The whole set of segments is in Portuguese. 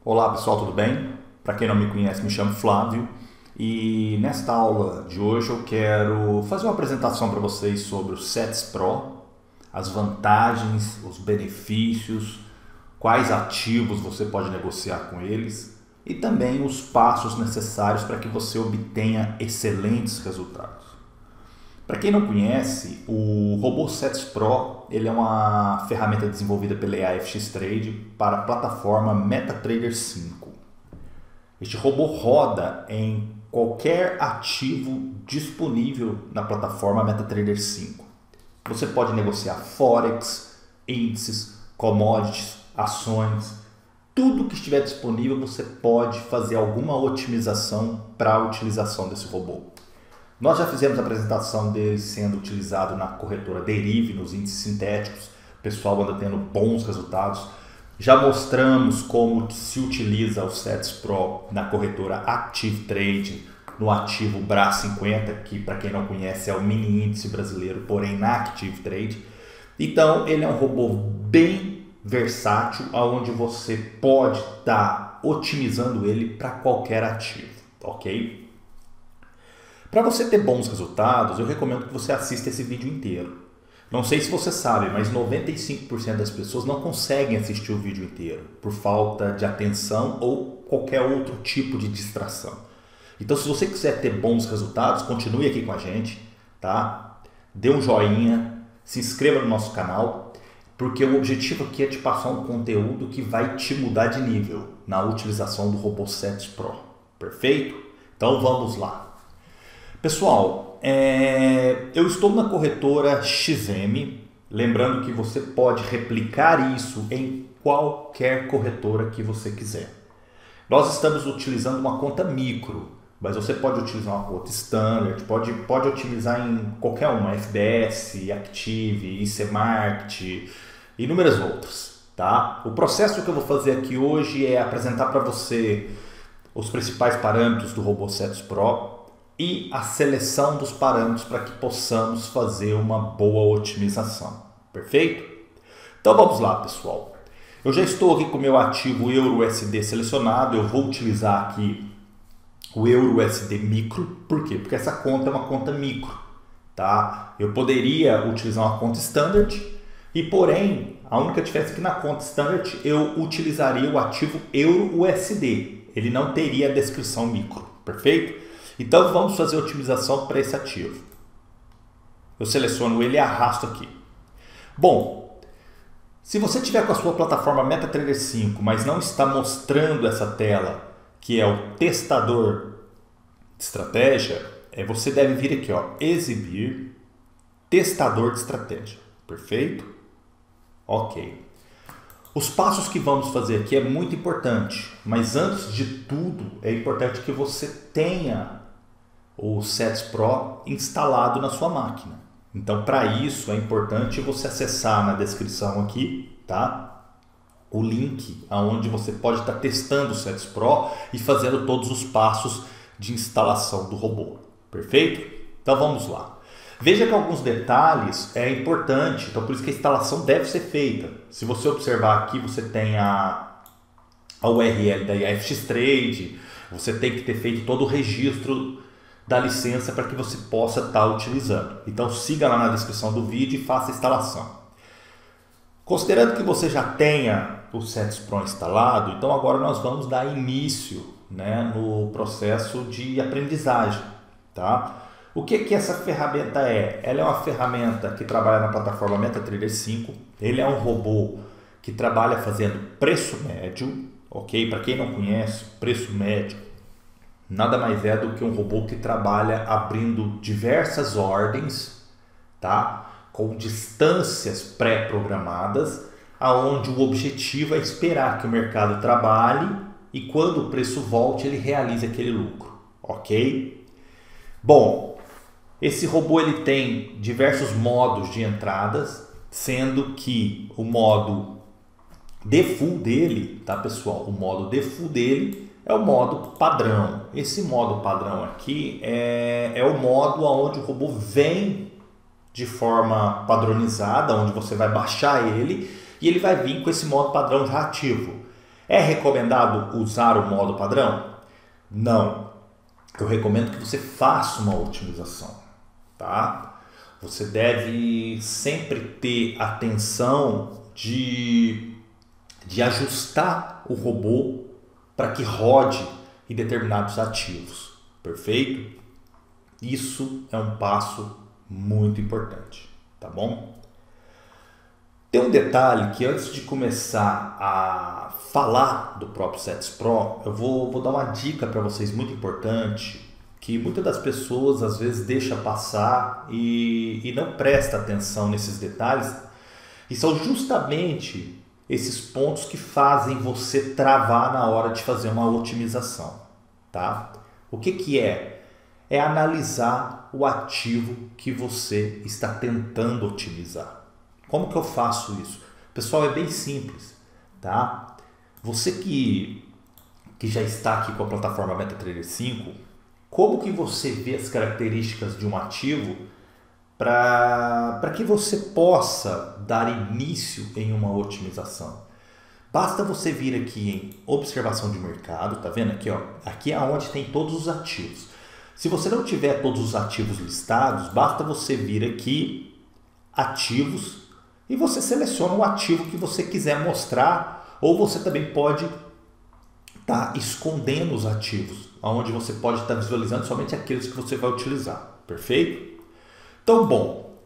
Olá pessoal, tudo bem? Para quem não me conhece, me chamo Flávio e nesta aula de hoje eu quero fazer uma apresentação para vocês sobre o SETS Pro, as vantagens, os benefícios, quais ativos você pode negociar com eles e também os passos necessários para que você obtenha excelentes resultados. Para quem não conhece, o robô SETS Pro ele é uma ferramenta desenvolvida pela AFX Trade para a plataforma MetaTrader 5. Este robô roda em qualquer ativo disponível na plataforma MetaTrader 5. Você pode negociar Forex, índices, commodities, ações, tudo que estiver disponível você pode fazer alguma otimização para a utilização desse robô. Nós já fizemos a apresentação dele sendo utilizado na corretora Derive, nos índices sintéticos. O pessoal anda tendo bons resultados. Já mostramos como se utiliza o SETS Pro na corretora Active Trade, no ativo BRA50, que para quem não conhece é o mini índice brasileiro, porém na Active Trade. Então ele é um robô bem versátil, onde você pode estar otimizando ele para qualquer ativo, ok? Para você ter bons resultados, eu recomendo que você assista esse vídeo inteiro. Não sei se você sabe, mas 95% das pessoas não conseguem assistir o vídeo inteiro por falta de atenção ou qualquer outro tipo de distração. Então, se você quiser ter bons resultados, continue aqui com a gente, tá? Dê um joinha, se inscreva no nosso canal, porque o objetivo aqui é te passar um conteúdo que vai te mudar de nível na utilização do robô SETS Pro. Perfeito? Então vamos lá. Pessoal, eu estou na corretora XM, lembrando que você pode replicar isso em qualquer corretora que você quiser. Nós estamos utilizando uma conta micro, mas você pode utilizar uma conta standard, pode utilizar em qualquer uma, FBS, Active, IC Market e inúmeras outras. Tá? O processo que eu vou fazer aqui hoje é apresentar para você os principais parâmetros do robô SETS Pro e a seleção dos parâmetros para que possamos fazer uma boa otimização. Perfeito? Então vamos lá, pessoal. Eu já estou aqui com o meu ativo EURUSD selecionado. Eu vou utilizar aqui o EURUSD micro. Por quê? Porque essa conta é uma conta micro. Tá? Eu poderia utilizar uma conta standard e, porém, a única diferença é que na conta standard eu utilizaria o ativo EURUSD. Ele não teria a descrição micro. Perfeito? Então vamos fazer a otimização para esse ativo. Eu seleciono ele e arrasto aqui. Bom, se você tiver com a sua plataforma MetaTrader 5, mas não está mostrando essa tela, que é o testador de estratégia, você deve vir aqui, ó, exibir testador de estratégia. Perfeito? Ok. Os passos que vamos fazer aqui é muito importante, mas antes de tudo é importante que você tenha o SETS Pro instalado na sua máquina. Então, para isso é importante você acessar na descrição aqui, tá? O link aonde você pode estar testando o SETS Pro e fazendo todos os passos de instalação do robô. Perfeito? Então vamos lá. Veja que alguns detalhes é importante, então por isso que a instalação deve ser feita. Se você observar aqui, você tem a URL da AFX Trade, você tem que ter feito todo o registro da licença para que você possa estar utilizando. Então siga lá na descrição do vídeo e faça a instalação. Considerando que você já tenha o SETS Pro instalado, então agora nós vamos dar início, né, no processo de aprendizagem. Tá? O que essa ferramenta é? Ela é uma ferramenta que trabalha na plataforma MetaTrader 5. Ele é um robô que trabalha fazendo preço médio, ok? Para quem não conhece, preço médio nada mais é do que um robô que trabalha abrindo diversas ordens, tá? Com distâncias pré-programadas, aonde o objetivo é esperar que o mercado trabalhe e quando o preço volte ele realize aquele lucro, ok? Bom, esse robô ele tem diversos modos de entradas, sendo que o modo default dele, tá pessoal? O modo default dele é o modo padrão. Esse modo padrão aqui é o modo onde o robô vem de forma padronizada, onde você vai baixar ele e ele vai vir com esse modo padrão já ativo. É recomendado usar o modo padrão? Não. Eu recomendo que você faça uma otimização, tá? Você deve sempre ter atenção de ajustar o robô para que rode em determinados ativos, perfeito? Isso é um passo muito importante, tá bom? Tem um detalhe que antes de começar a falar do próprio Sets Pro, eu vou dar uma dica para vocês muito importante, que muitas das pessoas às vezes deixa passar e não presta atenção nesses detalhes, e são justamente esses pontos que fazem você travar na hora de fazer uma otimização, tá? O que é? É analisar o ativo que você está tentando otimizar. Como que eu faço isso? Pessoal, é bem simples, tá? Você que já está aqui com a plataforma MetaTrader 5, como que você vê as características de um ativo para que você possa dar início em uma otimização? Basta você vir aqui em observação de mercado, tá vendo aqui, ó? Aqui é onde tem todos os ativos. Se você não tiver todos os ativos listados, basta você vir aqui, ativos, e você seleciona o ativo que você quiser mostrar, ou você também pode estar escondendo os ativos, onde você pode estar visualizando somente aqueles que você vai utilizar, perfeito? Então, bom,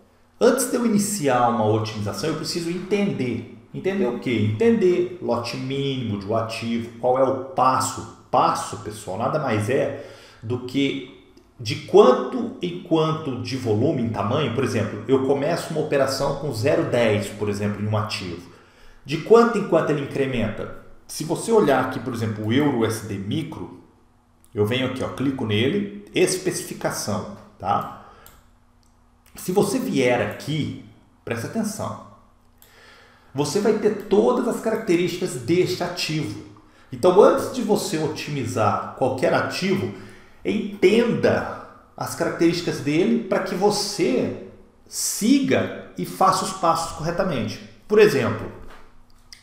antes de eu iniciar uma otimização, eu preciso entender. Entender o quê? Entender lote mínimo de um ativo, qual é o passo. Passo, pessoal, nada mais é do que de quanto em quanto de volume, em tamanho. Por exemplo, eu começo uma operação com 0,10, por exemplo, em um ativo. De quanto em quanto ele incrementa? Se você olhar aqui, por exemplo, o Euro USD Micro, eu venho aqui, ó, clico nele, especificação, tá? Se você vier aqui, presta atenção, você vai ter todas as características deste ativo. Então, antes de você otimizar qualquer ativo, entenda as características dele para que você siga e faça os passos corretamente. Por exemplo,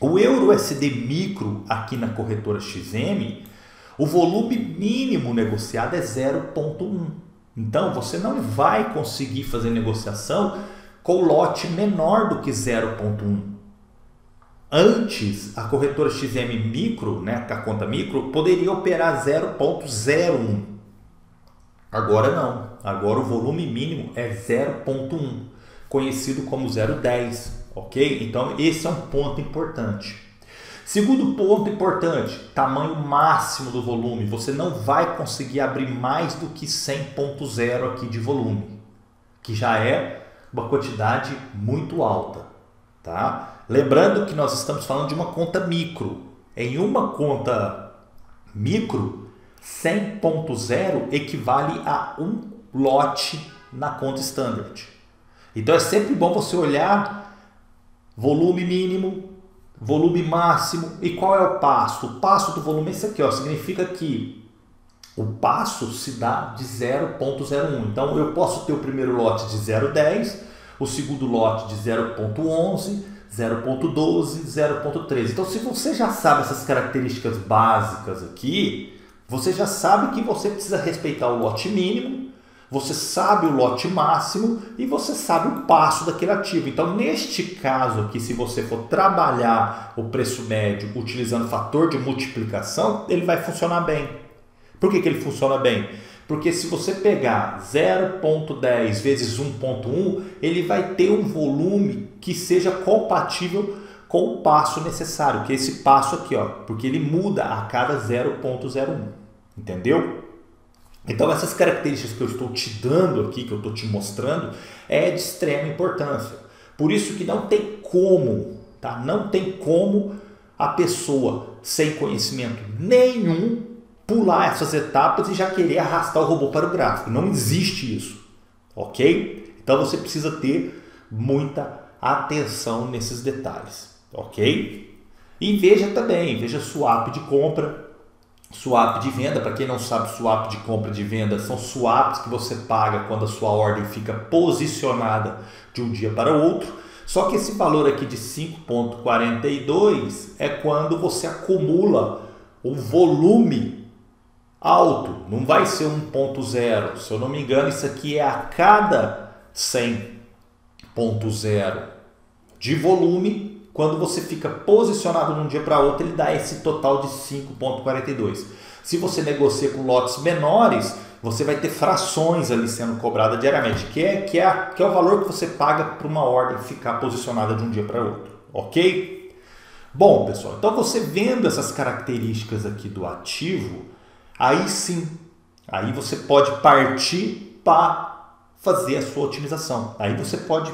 o Euro USD Micro aqui na corretora XM, o volume mínimo negociado é 0,1. Então, você não vai conseguir fazer negociação com lote menor do que 0,1. Antes, a corretora XM Micro, né, a conta Micro, poderia operar 0,01. Agora não. Agora o volume mínimo é 0,1, conhecido como 0,10, ok? Então, esse é um ponto importante. Segundo ponto importante, tamanho máximo do volume. Você não vai conseguir abrir mais do que 100.0 aqui de volume, que já é uma quantidade muito alta, tá? Lembrando que nós estamos falando de uma conta micro. Em uma conta micro, 100.0 equivale a um lote na conta standard. Então é sempre bom você olhar volume mínimo, volume máximo e qual é o passo. O passo do volume é esse aqui, ó, significa que o passo se dá de 0,01. Então eu posso ter o primeiro lote de 0,10, o segundo lote de 0,11, 0,12, 0,13. Então, se você já sabe essas características básicas aqui, você já sabe que você precisa respeitar o lote mínimo, você sabe o lote máximo e você sabe o passo daquele ativo. Então, neste caso aqui, se você for trabalhar o preço médio utilizando fator de multiplicação, ele vai funcionar bem. Por que ele funciona bem? Porque se você pegar 0,10 vezes 1,1, ele vai ter um volume que seja compatível com o passo necessário, que é esse passo aqui, ó, porque ele muda a cada 0,01, entendeu? Então essas características que eu estou te dando aqui, que eu estou te mostrando, é de extrema importância. Por isso que não tem como, tá? Não tem como a pessoa sem conhecimento nenhum pular essas etapas e já querer arrastar o robô para o gráfico. Não existe isso, ok? Então você precisa ter muita atenção nesses detalhes, ok? E veja também, veja swap de compra, swap de venda. Para quem não sabe, swap de compra e de venda são swaps que você paga quando a sua ordem fica posicionada de um dia para o outro. Só que esse valor aqui de 5,42 é quando você acumula o volume alto, não vai ser 1,0. Se eu não me engano, isso aqui é a cada 100,0 de volume. Quando você fica posicionado de um dia para outro, ele dá esse total de 5,42. Se você negocia com lotes menores, você vai ter frações ali sendo cobradas diariamente, que é o valor que você paga para uma ordem ficar posicionada de um dia para outro, ok? Bom, pessoal, então você vendo essas características aqui do ativo, aí sim, aí você pode partir para fazer a sua otimização. Aí você pode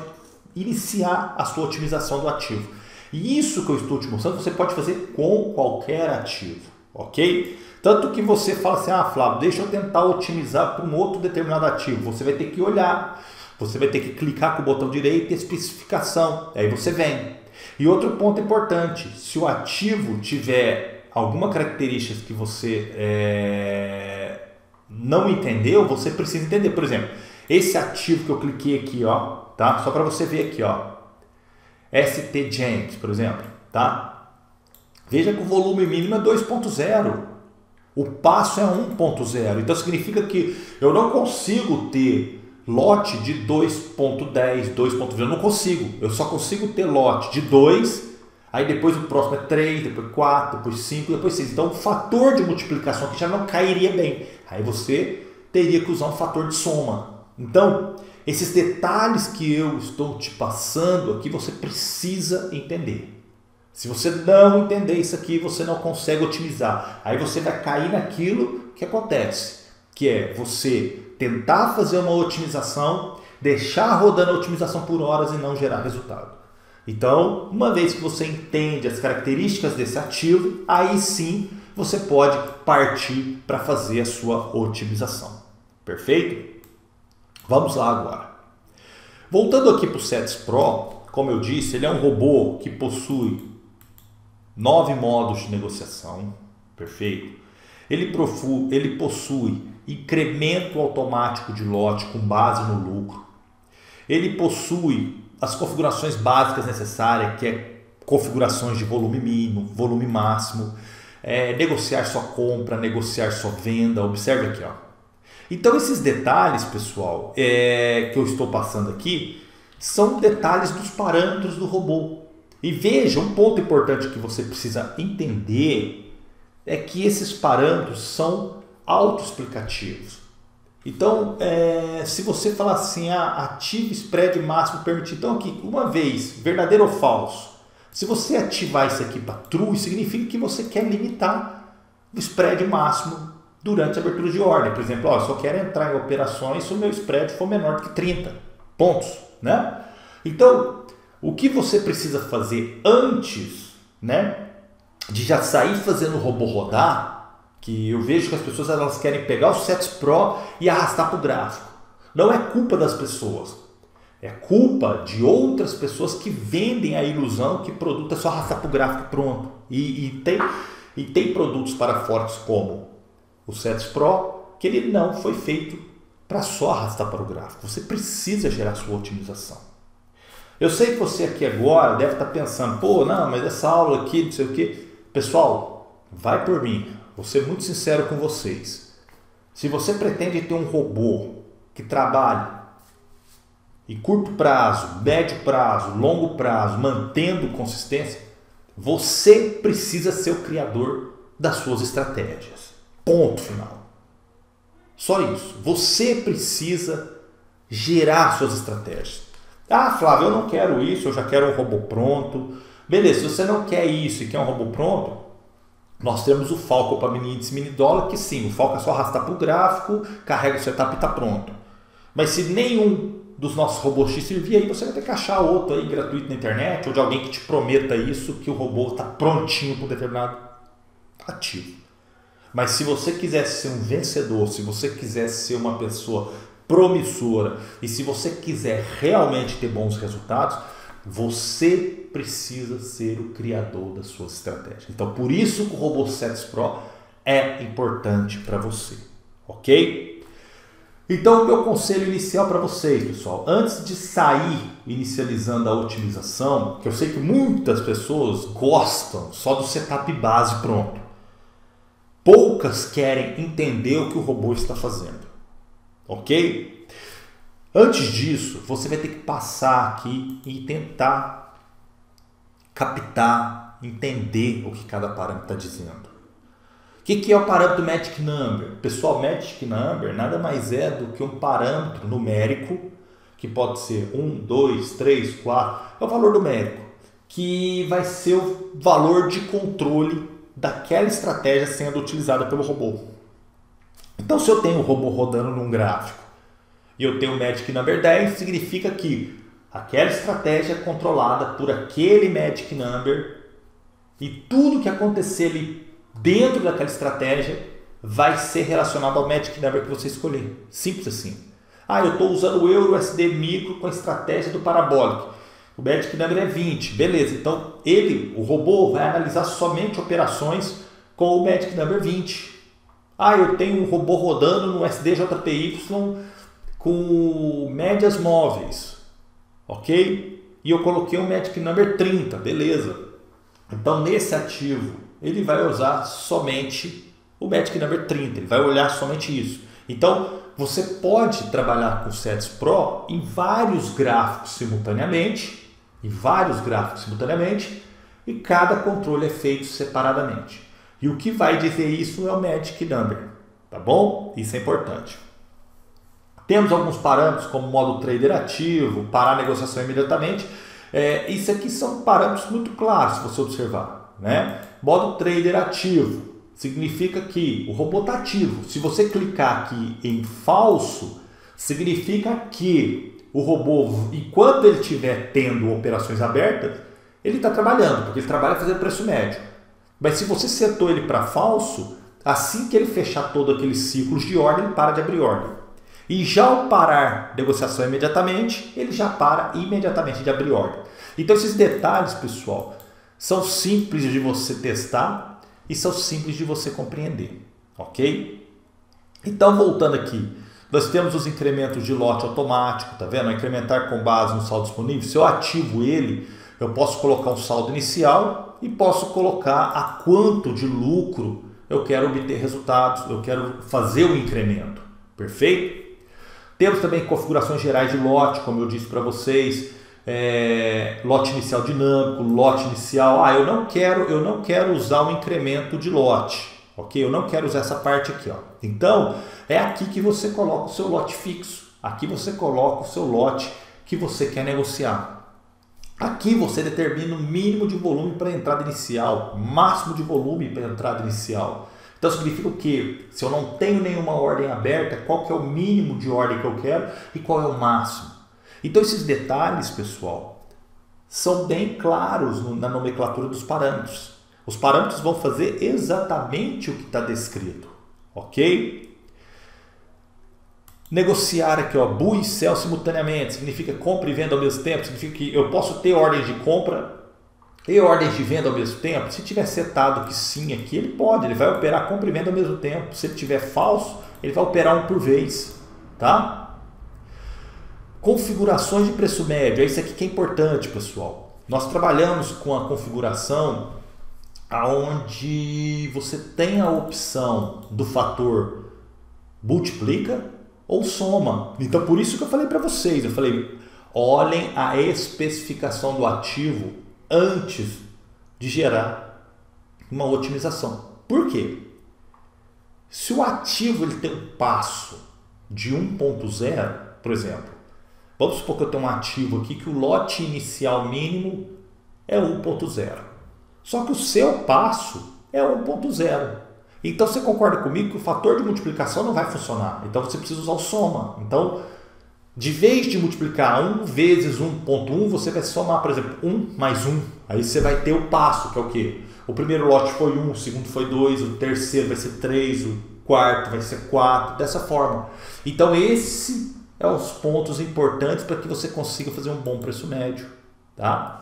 iniciar a sua otimização do ativo. E isso que eu estou te mostrando, você pode fazer com qualquer ativo, ok? Tanto que você fala assim, ah, Flávio, deixa eu tentar otimizar para um outro determinado ativo. Você vai ter que olhar, você vai ter que clicar com o botão direito e especificação. Aí você vem. E outro ponto importante, se o ativo tiver alguma característica que você não entendeu, você precisa entender. Por exemplo, esse ativo que eu cliquei aqui, ó, tá? Só para você ver aqui, ó. ST James, por exemplo, tá? Veja que o volume mínimo é 2,0. O passo é 1,0. Então significa que eu não consigo ter lote de 2,10, 2,0. Eu não consigo. Eu só consigo ter lote de 2. Aí depois o próximo é 3, depois 4, depois 5, depois 6. Então o fator de multiplicação aqui já não cairia bem. Aí você teria que usar um fator de soma. Então, esses detalhes que eu estou te passando aqui, você precisa entender. Se você não entender isso aqui, você não consegue otimizar. Aí você vai cair naquilo que acontece, que é você tentar fazer uma otimização, deixar rodando a otimização por horas e não gerar resultado. Então, uma vez que você entende as características desse ativo, aí sim você pode partir para fazer a sua otimização. Perfeito? Vamos lá agora. Voltando aqui para o Sets Pro, como eu disse, ele é um robô que possui 9 modos de negociação, perfeito? Ele possui incremento automático de lote com base no lucro. Ele possui as configurações básicas necessárias, que é configurações de volume mínimo, volume máximo, negociar sua compra, negociar sua venda. Observe aqui, ó. Então esses detalhes, pessoal, que eu estou passando aqui, são detalhes dos parâmetros do robô. E veja, um ponto importante que você precisa entender é que esses parâmetros são autoexplicativos. Então, se você falar assim, ative spread máximo permitido. Então aqui, uma vez, verdadeiro ou falso? Se você ativar isso aqui para true, significa que você quer limitar o spread máximo durante a abertura de ordem. Por exemplo, eu só quero entrar em operações se o meu spread for menor do que 30 pontos, né? Então, o que você precisa fazer antes, né, de já sair fazendo o robô rodar, que eu vejo que as pessoas elas querem pegar o Sets Pro e arrastar para o gráfico. Não é culpa das pessoas, é culpa de outras pessoas que vendem a ilusão que produto é só arrastar para o gráfico pronto. E tem produtos para fortes como o Sets Pro, que ele não foi feito para só arrastar para o gráfico. Você precisa gerar sua otimização. Eu sei que você aqui agora deve estar pensando, pô, não, mas essa aula aqui, não sei o quê. Pessoal, vai por mim. Vou ser muito sincero com vocês. Se você pretende ter um robô que trabalhe em curto prazo, médio prazo, longo prazo, mantendo consistência, você precisa ser o criador das suas estratégias. Ponto final. Só isso. Você precisa gerar suas estratégias. Ah, Flávio, eu não quero isso, eu já quero um robô pronto. Beleza, se você não quer isso e quer um robô pronto, nós temos o Falcon para mini índice, mini dólar, que sim, o Falcon é só arrastar para o gráfico, carrega o setup e está pronto. Mas se nenhum dos nossos robôs te servir, aí você vai ter que achar outro aí gratuito na internet, ou de alguém que te prometa isso, que o robô está prontinho para um determinado ativo. Mas se você quisesse ser um vencedor, se você quisesse ser uma pessoa promissora e se você quiser realmente ter bons resultados, você precisa ser o criador das suas estratégias. Então, por isso que o robô Sets Pro é importante para você, ok? Então, o meu conselho inicial para vocês, pessoal, antes de sair inicializando a otimização, que eu sei que muitas pessoas gostam só do setup base pronto. Poucas querem entender o que o robô está fazendo, ok? Antes disso, você vai ter que passar aqui e tentar captar, entender o que cada parâmetro está dizendo. O que é o parâmetro Magic Number? Pessoal, Magic Number nada mais é do que um parâmetro numérico, que pode ser 1, 2, 3, 4, é o valor numérico, que vai ser o valor de controle daquela estratégia sendo utilizada pelo robô. Então, se eu tenho o robô rodando num gráfico e eu tenho o Magic Number 10, significa que aquela estratégia é controlada por aquele Magic Number e tudo que acontecer ali dentro daquela estratégia vai ser relacionado ao Magic Number que você escolher. Simples assim. Eu estou usando o Euro USD Micro com a estratégia do Parabolic. O Magic Number é 20. Beleza. Então, o robô vai analisar somente operações com o Magic Number 20. Eu tenho um robô rodando no SDJPY com médias móveis. Ok? E eu coloquei um Magic Number 30. Beleza. Então, nesse ativo, ele vai usar somente o Magic Number 30, ele vai olhar somente isso. Então, você pode trabalhar com o Sets Pro em vários gráficos simultaneamente, e cada controle é feito separadamente. E o que vai dizer isso é o Magic Number, tá bom? Isso é importante. Temos alguns parâmetros como modo trader ativo, parar a negociação imediatamente. Isso aqui são parâmetros muito claros, se você observar, né? Modo trader ativo significa que o robô está ativo. Se você clicar aqui em falso, significa que o robô, enquanto ele estiver tendo operações abertas, ele está trabalhando, porque ele trabalha fazendo preço médio. Mas se você setou ele para falso, assim que ele fechar todos aqueles ciclos de ordem, ele para de abrir ordem. E já ao parar negociação imediatamente, ele já para imediatamente de abrir ordem. Então esses detalhes, pessoal, são simples de você testar e são simples de você compreender, ok? Então, voltando aqui, nós temos os incrementos de lote automático, tá vendo? Incrementar com base no saldo disponível. Se eu ativo ele, eu posso colocar um saldo inicial e posso colocar a quanto de lucro eu quero obter resultados, eu quero fazer o incremento, perfeito? Temos também configurações gerais de lote, como eu disse para vocês. Lote inicial dinâmico, lote inicial, eu não quero usar o incremento de lote, ok? Eu não quero usar essa parte aqui, ó. Então, é aqui que você coloca o seu lote fixo, aqui você coloca o seu lote que você quer negociar. Aqui você determina o mínimo de volume para a entrada inicial, máximo de volume para a entrada inicial. Então significa o quê? Se eu não tenho nenhuma ordem aberta, qual que é o mínimo de ordem que eu quero e qual é o máximo? Então esses detalhes, pessoal, são bem claros na nomenclatura dos parâmetros. Os parâmetros vão fazer exatamente o que está descrito, ok? Negociar aqui, ó, buy e sell simultaneamente, significa compra e venda ao mesmo tempo, significa que eu posso ter ordens de compra e ordens de venda ao mesmo tempo. Se tiver setado que sim aqui, ele vai operar compra e venda ao mesmo tempo. Se ele tiver falso, ele vai operar um por vez, tá? Configurações de preço médio, é isso aqui que é importante, pessoal. Nós trabalhamos com a configuração onde você tem a opção do fator multiplica ou soma. Então, por isso que eu falei para vocês, olhem a especificação do ativo antes de gerar uma otimização. Por quê? Se o ativo ele tem um passo de 1.0, por exemplo, vamos supor que eu tenho um ativo aqui que o lote inicial mínimo é 1.0. Só que o seu passo é 1.0. Então você concorda comigo que o fator de multiplicação não vai funcionar. Então você precisa usar o soma. Então, de vez de multiplicar 1 vezes 1.1, você vai somar, por exemplo, 1 mais 1. Aí você vai ter o passo, que é o quê? O primeiro lote foi 1, o segundo foi 2, o terceiro vai ser 3, o quarto vai ser 4, dessa forma. Então esse é os pontos importantes para que você consiga fazer um bom preço médio, tá?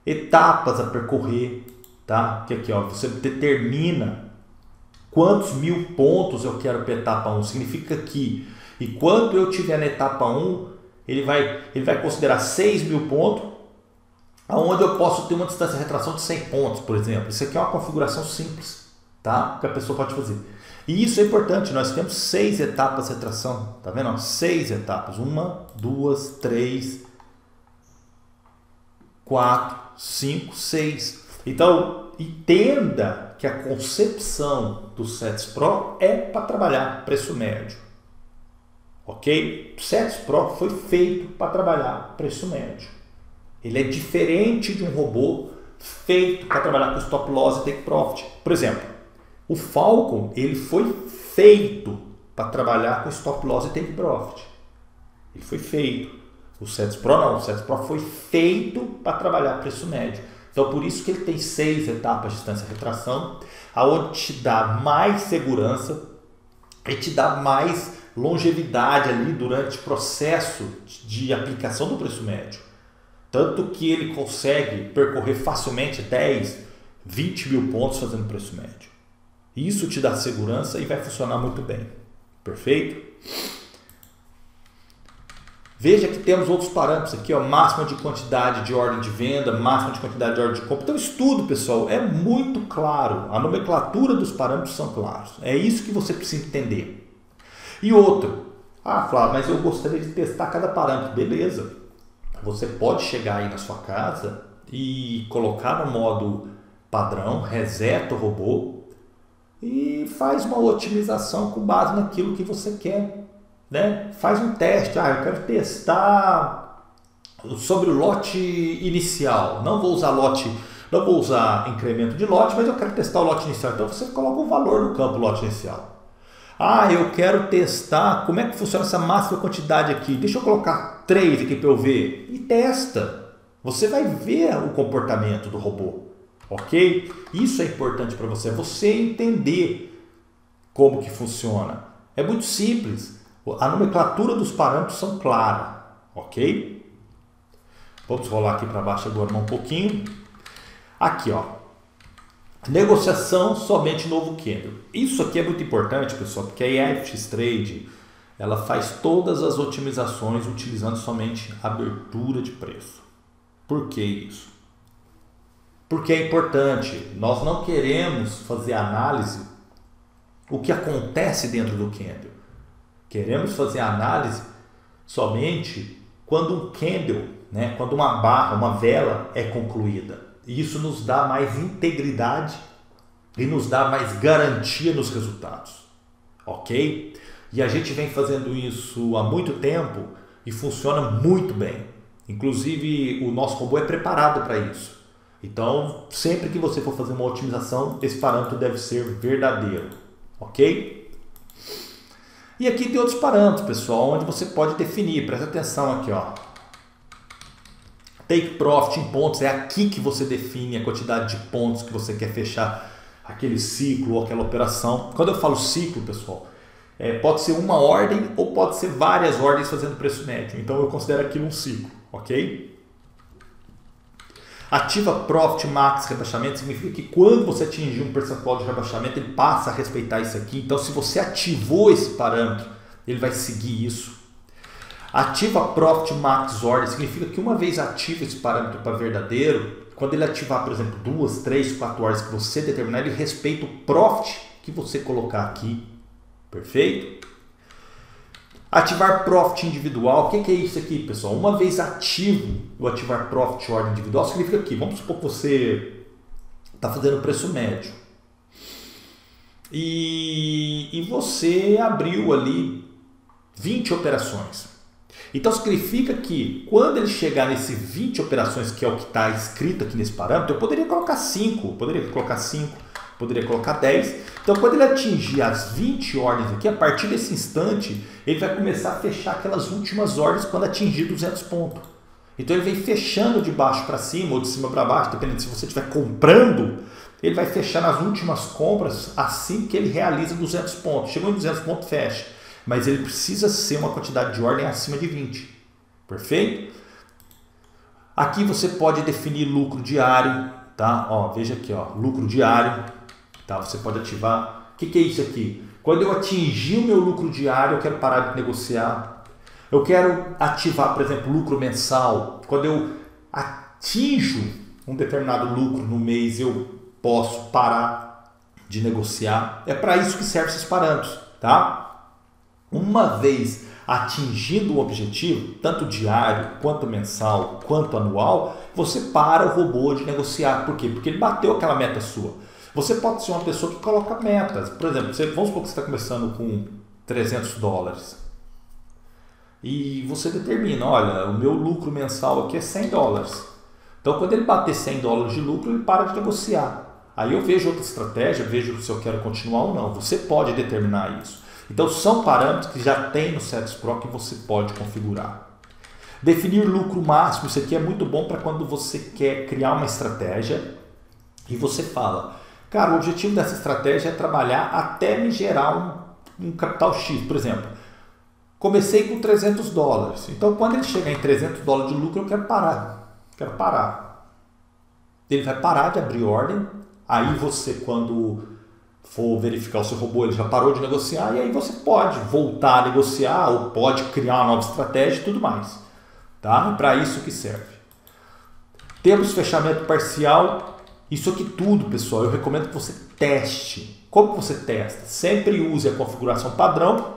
Etapas a percorrer, tá? Que aqui, ó, você determina quantos mil pontos eu quero para a etapa 1. Significa que enquanto eu estiver na etapa 1, ele vai considerar 6.000 pontos, onde eu posso ter uma distância de retração de 100 pontos, por exemplo. Isso aqui é uma configuração simples, tá? Que a pessoa pode fazer. E isso é importante, nós temos 6 etapas de retração, tá vendo? 6 etapas, 1, 2, 3, 4, 5, 6. Então, entenda que a concepção do Sets Pro é para trabalhar preço médio, ok? O Sets Pro foi feito para trabalhar preço médio. Ele é diferente de um robô feito para trabalhar com stop loss e take profit. Por exemplo, o Falcon, ele foi feito para trabalhar com stop loss e take profit. Ele foi feito. O Sets Pro não, o Sets Pro foi feito para trabalhar preço médio. Então, por isso que ele tem 6 etapas de distância de retração, aonde te dá mais segurança e te dá mais longevidade ali durante o processo de aplicação do preço médio. Tanto que ele consegue percorrer facilmente 10, 20 mil pontos fazendo preço médio. Isso te dá segurança e vai funcionar muito bem. Perfeito? Veja que temos outros parâmetros aqui, ó, máxima de quantidade de ordem de venda, máxima de quantidade de ordem de compra. Então, estudo, pessoal, é muito claro. A nomenclatura dos parâmetros são claros. É isso que você precisa entender. E outro, Flávio, mas eu gostaria de testar cada parâmetro. Beleza. Você pode chegar aí na sua casa e colocar no modo padrão, reseta o robô e faz uma otimização com base naquilo que você quer, né? Faz um teste. Eu quero testar sobre o lote inicial. Não vou usar incremento de lote, mas eu quero testar o lote inicial. Então você coloca o valor no campo lote inicial. Eu quero testar como é que funciona essa máxima quantidade aqui. Deixa eu colocar 3 aqui para eu ver. E testa. Você vai ver o comportamento do robô. Ok? Isso é importante para você. Você entender como que funciona. É muito simples. A nomenclatura dos parâmetros são claras. Ok? Vamos rolar aqui para baixo agora um pouquinho. Aqui, ó. Negociação somente novo candle. Isso aqui é muito importante, pessoal, porque a FX Trade ela faz todas as otimizações utilizando somente abertura de preço. Por que isso? Porque é importante. Nós não queremos fazer análise o que acontece dentro do candle. Queremos fazer análise somente quando um candle, né, quando uma barra, uma vela é concluída. Isso nos dá mais integridade e nos dá mais garantia nos resultados, ok? E a gente vem fazendo isso há muito tempo e funciona muito bem. Inclusive, o nosso robô é preparado para isso. Então, sempre que você for fazer uma otimização, esse parâmetro deve ser verdadeiro, ok? E aqui tem outros parâmetros, pessoal, onde você pode definir. Presta atenção aqui, ó. Take profit em pontos, é aqui que você define a quantidade de pontos que você quer fechar aquele ciclo ou aquela operação. Quando eu falo ciclo, pessoal, pode ser uma ordem ou pode ser várias ordens fazendo preço médio. Então eu considero aquilo um ciclo, ok? Ativa Profit Max rebaixamento significa que quando você atingir um percentual de rebaixamento, ele passa a respeitar isso aqui. Então se você ativou esse parâmetro, ele vai seguir isso. Ativa Profit Max Order significa que uma vez ativa esse parâmetro para verdadeiro, quando ele ativar, por exemplo, 2, 3, 4 ordens que você determinar, ele respeita o Profit que você colocar aqui. Perfeito? Ativar Profit individual, o que é isso aqui, pessoal? Uma vez ativo o ativar Profit Order individual, significa que, vamos supor que você está fazendo preço médio e você abriu ali 20 operações. Então significa que quando ele chegar nesse 20 operações, que é o que está escrito aqui nesse parâmetro, eu poderia colocar 5, poderia colocar 10. Então quando ele atingir as 20 ordens aqui, a partir desse instante, ele vai começar a fechar aquelas últimas ordens quando atingir 200 pontos. Então ele vem fechando de baixo para cima ou de cima para baixo, dependendo se você estiver comprando, ele vai fechar nas últimas compras assim que ele realiza 200 pontos. Chegou em 200 pontos, fecha. Mas ele precisa ser uma quantidade de ordem acima de 20. Perfeito? Aqui você pode definir lucro diário, tá? Ó, veja aqui, ó, lucro diário, tá? Você pode ativar O que é isso aqui? Quando eu atingir o meu lucro diário, eu quero parar de negociar. Eu quero ativar, por exemplo, lucro mensal. Quando eu atinjo um determinado lucro no mês, eu posso parar de negociar. É para isso que servem esses parâmetros, tá? Uma vez atingindo o objetivo, tanto diário, quanto mensal, quanto anual, você para o robô de negociar. Por quê? Porque ele bateu aquela meta sua. Você pode ser uma pessoa que coloca metas. Por exemplo, vamos supor que você está começando com $300 e você determina, olha, o meu lucro mensal aqui é $100. Então, quando ele bater $100 de lucro, ele para de negociar. Aí eu vejo outra estratégia, vejo se eu quero continuar ou não. Você pode determinar isso. Então, são parâmetros que já tem no Sets Pro que você pode configurar. Definir lucro máximo, isso aqui é muito bom para quando você quer criar uma estratégia e você fala, cara, o objetivo dessa estratégia é trabalhar até me gerar um capital X. Por exemplo, comecei com $300. Então, quando ele chegar em $300 de lucro, eu quero parar. Ele vai parar de abrir ordem. Aí você, quando for verificar o seu robô, ele já parou de negociar. E aí você pode voltar a negociar ou pode criar uma nova estratégia e tudo mais. Tá? É para isso que serve. Temos fechamento parcial. Isso aqui tudo, pessoal, eu recomendo que você teste. Como você testa? Sempre use a configuração padrão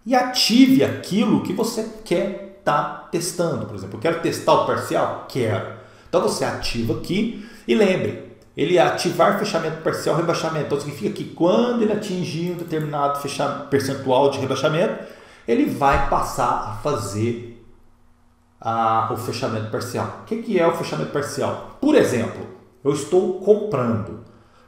e ative aquilo que você quer estar testando. Por exemplo, eu quero testar o parcial? Quero. Então você ativa aqui e lembre, ele ativar fechamento parcial rebaixamento. Então significa que quando ele atingir um determinado percentual de rebaixamento, ele vai passar a fazer o fechamento parcial. O que é o fechamento parcial? Por exemplo, eu estou comprando.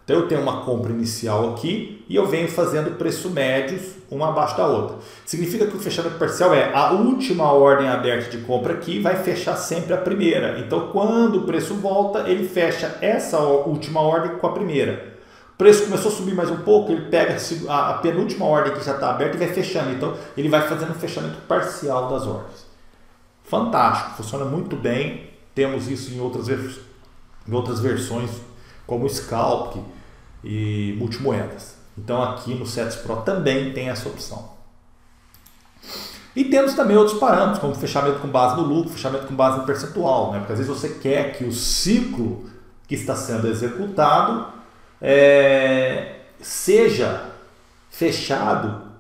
Então eu tenho uma compra inicial aqui e eu venho fazendo preço médios uma abaixo da outra. Significa que o fechamento parcial é a última ordem aberta de compra aqui vai fechar sempre a primeira. Então quando o preço volta, ele fecha essa última ordem com a primeira. O preço começou a subir mais um pouco, ele pega a penúltima ordem que já está aberta e vai fechando. Então ele vai fazendo um fechamento parcial das ordens. Fantástico, funciona muito bem. Temos isso em outras versões, como Scalp e multimoedas. Então aqui no Sets Pro também tem essa opção. E temos também outros parâmetros, como fechamento com base no lucro, fechamento com base no percentual, né? Porque às vezes você quer que o ciclo que está sendo executado seja fechado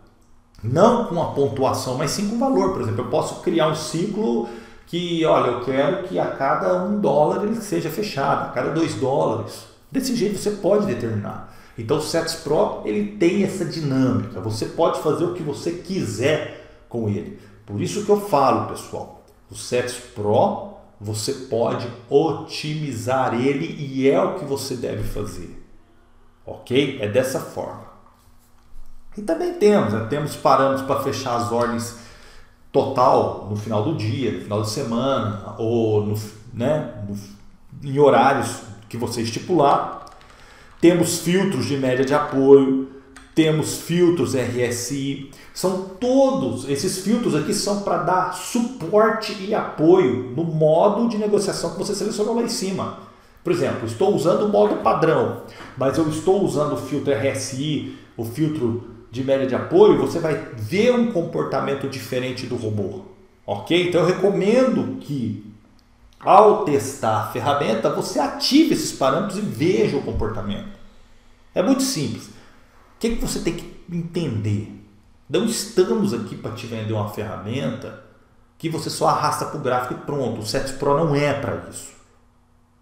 não com a pontuação, mas sim com o valor. Por exemplo, eu posso criar um ciclo que, olha, eu quero que a cada $1 ele seja fechado, a cada $2. Desse jeito você pode determinar. Então o Sets Pro ele tem essa dinâmica. Você pode fazer o que você quiser com ele. Por isso que eu falo, pessoal, o Sets Pro você pode otimizar ele e é o que você deve fazer. Ok? É dessa forma. E também temos parâmetros para fechar as ordens total no final do dia, no final de semana ou em horários que você estipular. Temos filtros de média de apoio, temos filtros RSI. São todos esses filtros aqui são para dar suporte e apoio no modo de negociação que você selecionou lá em cima. Por exemplo, estou usando o modo padrão, mas eu estou usando o filtro RSI, o filtro de média de apoio, você vai ver um comportamento diferente do robô. Ok? Então eu recomendo que ao testar a ferramenta, você ative esses parâmetros e veja o comportamento. É muito simples. O que você tem que entender? Não estamos aqui para te vender uma ferramenta que você só arrasta para o gráfico e pronto. O Sets Pro não é para isso.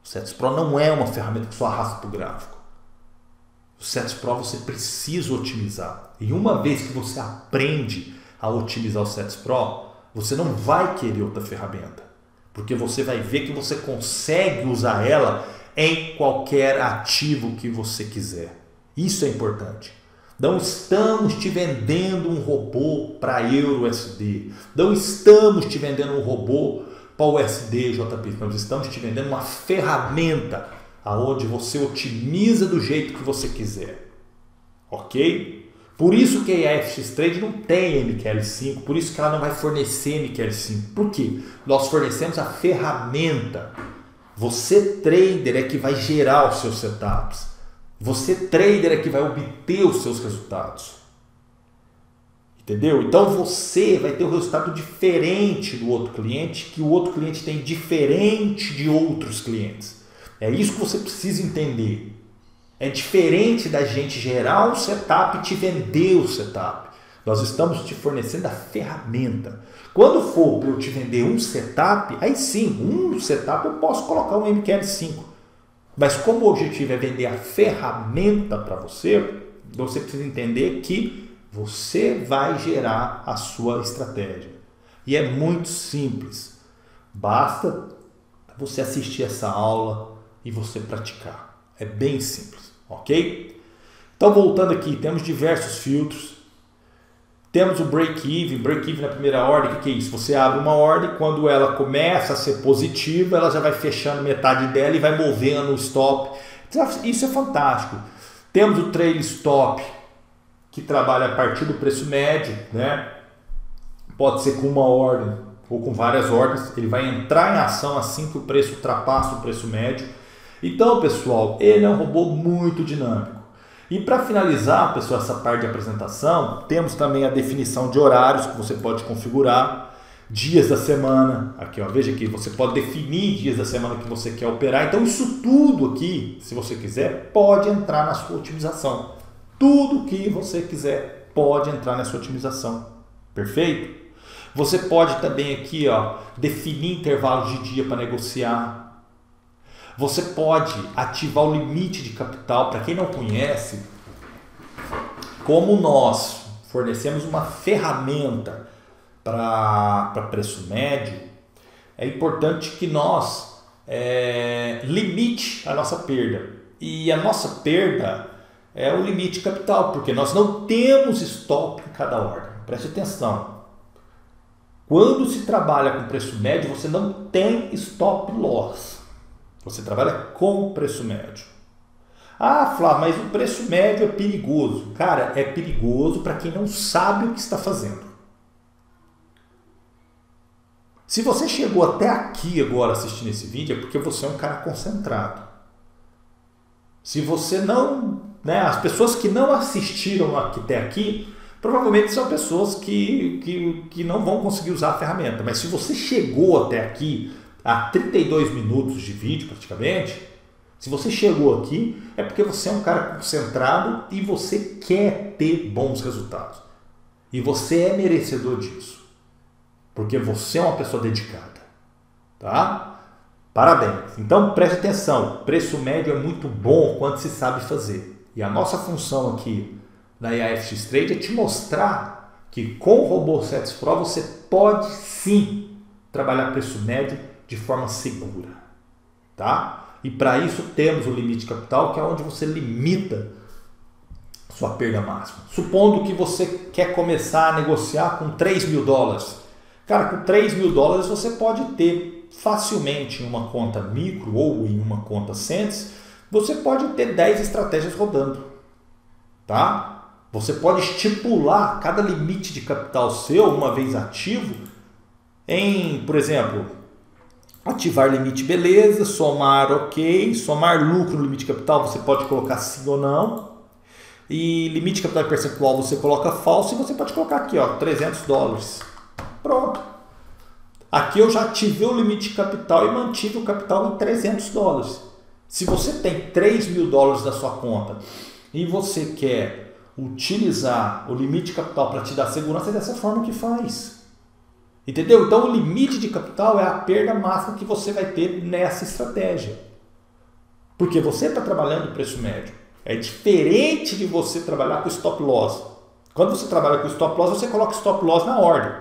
O Sets Pro não é uma ferramenta que só arrasta para o gráfico. O Sets Pro você precisa otimizar. E uma vez que você aprende a otimizar o Sets Pro, você não vai querer outra ferramenta. Porque você vai ver que você consegue usar ela em qualquer ativo que você quiser. Isso é importante. Não estamos te vendendo um robô para EURUSD. Não estamos te vendendo um robô para USD, JP. Nós estamos te vendendo uma ferramenta onde você otimiza do jeito que você quiser. Ok? Por isso que a FX Trade não tem MQL5, por isso que ela não vai fornecer MQL5. Por quê? Nós fornecemos a ferramenta. Você, trader, é que vai gerar os seus setups. Você, trader, é que vai obter os seus resultados. Entendeu? Então você vai ter um resultado diferente do outro cliente, que o outro cliente tem diferente de outros clientes. É isso que você precisa entender. É diferente da gente gerar um setup e te vender o setup. Nós estamos te fornecendo a ferramenta. Quando for para eu te vender um setup, aí sim, um setup eu posso colocar um MQL5. Mas como o objetivo é vender a ferramenta para você, você precisa entender que você vai gerar a sua estratégia. E é muito simples. Basta você assistir essa aula e você praticar. É bem simples, ok? Então, voltando aqui, temos diversos filtros. Temos o break-even. Break-even na primeira ordem, o que é isso? Você abre uma ordem, quando ela começa a ser positiva, ela já vai fechando metade dela e vai movendo o stop. Isso é fantástico. Temos o trail stop, que trabalha a partir do preço médio, né? Pode ser com uma ordem ou com várias ordens. Ele vai entrar em ação assim que o preço ultrapassa o preço médio. Então, pessoal, ele é um robô muito dinâmico. E para finalizar, pessoal, essa parte de apresentação, temos também a definição de horários que você pode configurar, dias da semana. Aqui, ó, veja aqui, você pode definir dias da semana que você quer operar. Então, isso tudo aqui, se você quiser, pode entrar na sua otimização. Tudo que você quiser pode entrar na sua otimização. Perfeito? Você pode também aqui, ó, definir intervalos de dia para negociar. Você pode ativar o limite de capital. Para quem não conhece, como nós fornecemos uma ferramenta para preço médio, é importante que nós limite a nossa perda. E a nossa perda é o limite de capital, porque nós não temos stop em cada ordem. Preste atenção. Quando se trabalha com preço médio, você não tem stop loss. Você trabalha com preço médio. Ah, Flávio, mas o preço médio é perigoso. Cara, é perigoso para quem não sabe o que está fazendo. Se você chegou até aqui agora assistindo esse vídeo, é porque você é um cara concentrado. Se você não... as pessoas que não assistiram até aqui, provavelmente são pessoas que não vão conseguir usar a ferramenta. Mas se você chegou até aqui, há 32 minutos de vídeo praticamente, se você chegou aqui, é porque você é um cara concentrado e você quer ter bons resultados. E você é merecedor disso. Porque você é uma pessoa dedicada. Tá? Parabéns. Então preste atenção. Preço médio é muito bom quando se sabe fazer. E a nossa função aqui na IAFX Trade é te mostrar que com o robô Sets Pro você pode sim trabalhar preço médio de forma segura, tá? E para isso temos o limite de capital, que é onde você limita sua perda máxima. Supondo que você quer começar a negociar com 3 mil dólares. Cara, com 3 mil dólares você pode ter facilmente em uma conta micro ou em uma conta Cents, você pode ter 10 estratégias rodando, tá? Você pode estipular cada limite de capital seu, uma vez ativo, em, por exemplo, ativar limite, beleza, somar ok, somar lucro no limite de capital, você pode colocar sim ou não, e limite de capital percentual você coloca falso, e você pode colocar aqui, ó, 300 dólares. Pronto. Aqui eu já ativei o limite de capital e mantive o capital em 300 dólares. Se você tem 3 mil dólares na sua conta e você quer utilizar o limite de capital para te dar segurança, é dessa forma que faz. Entendeu? Então o limite de capital é a perda máxima que você vai ter nessa estratégia. Porque você está trabalhando o preço médio. É diferente de você trabalhar com stop loss. Quando você trabalha com stop loss, você coloca stop loss na ordem.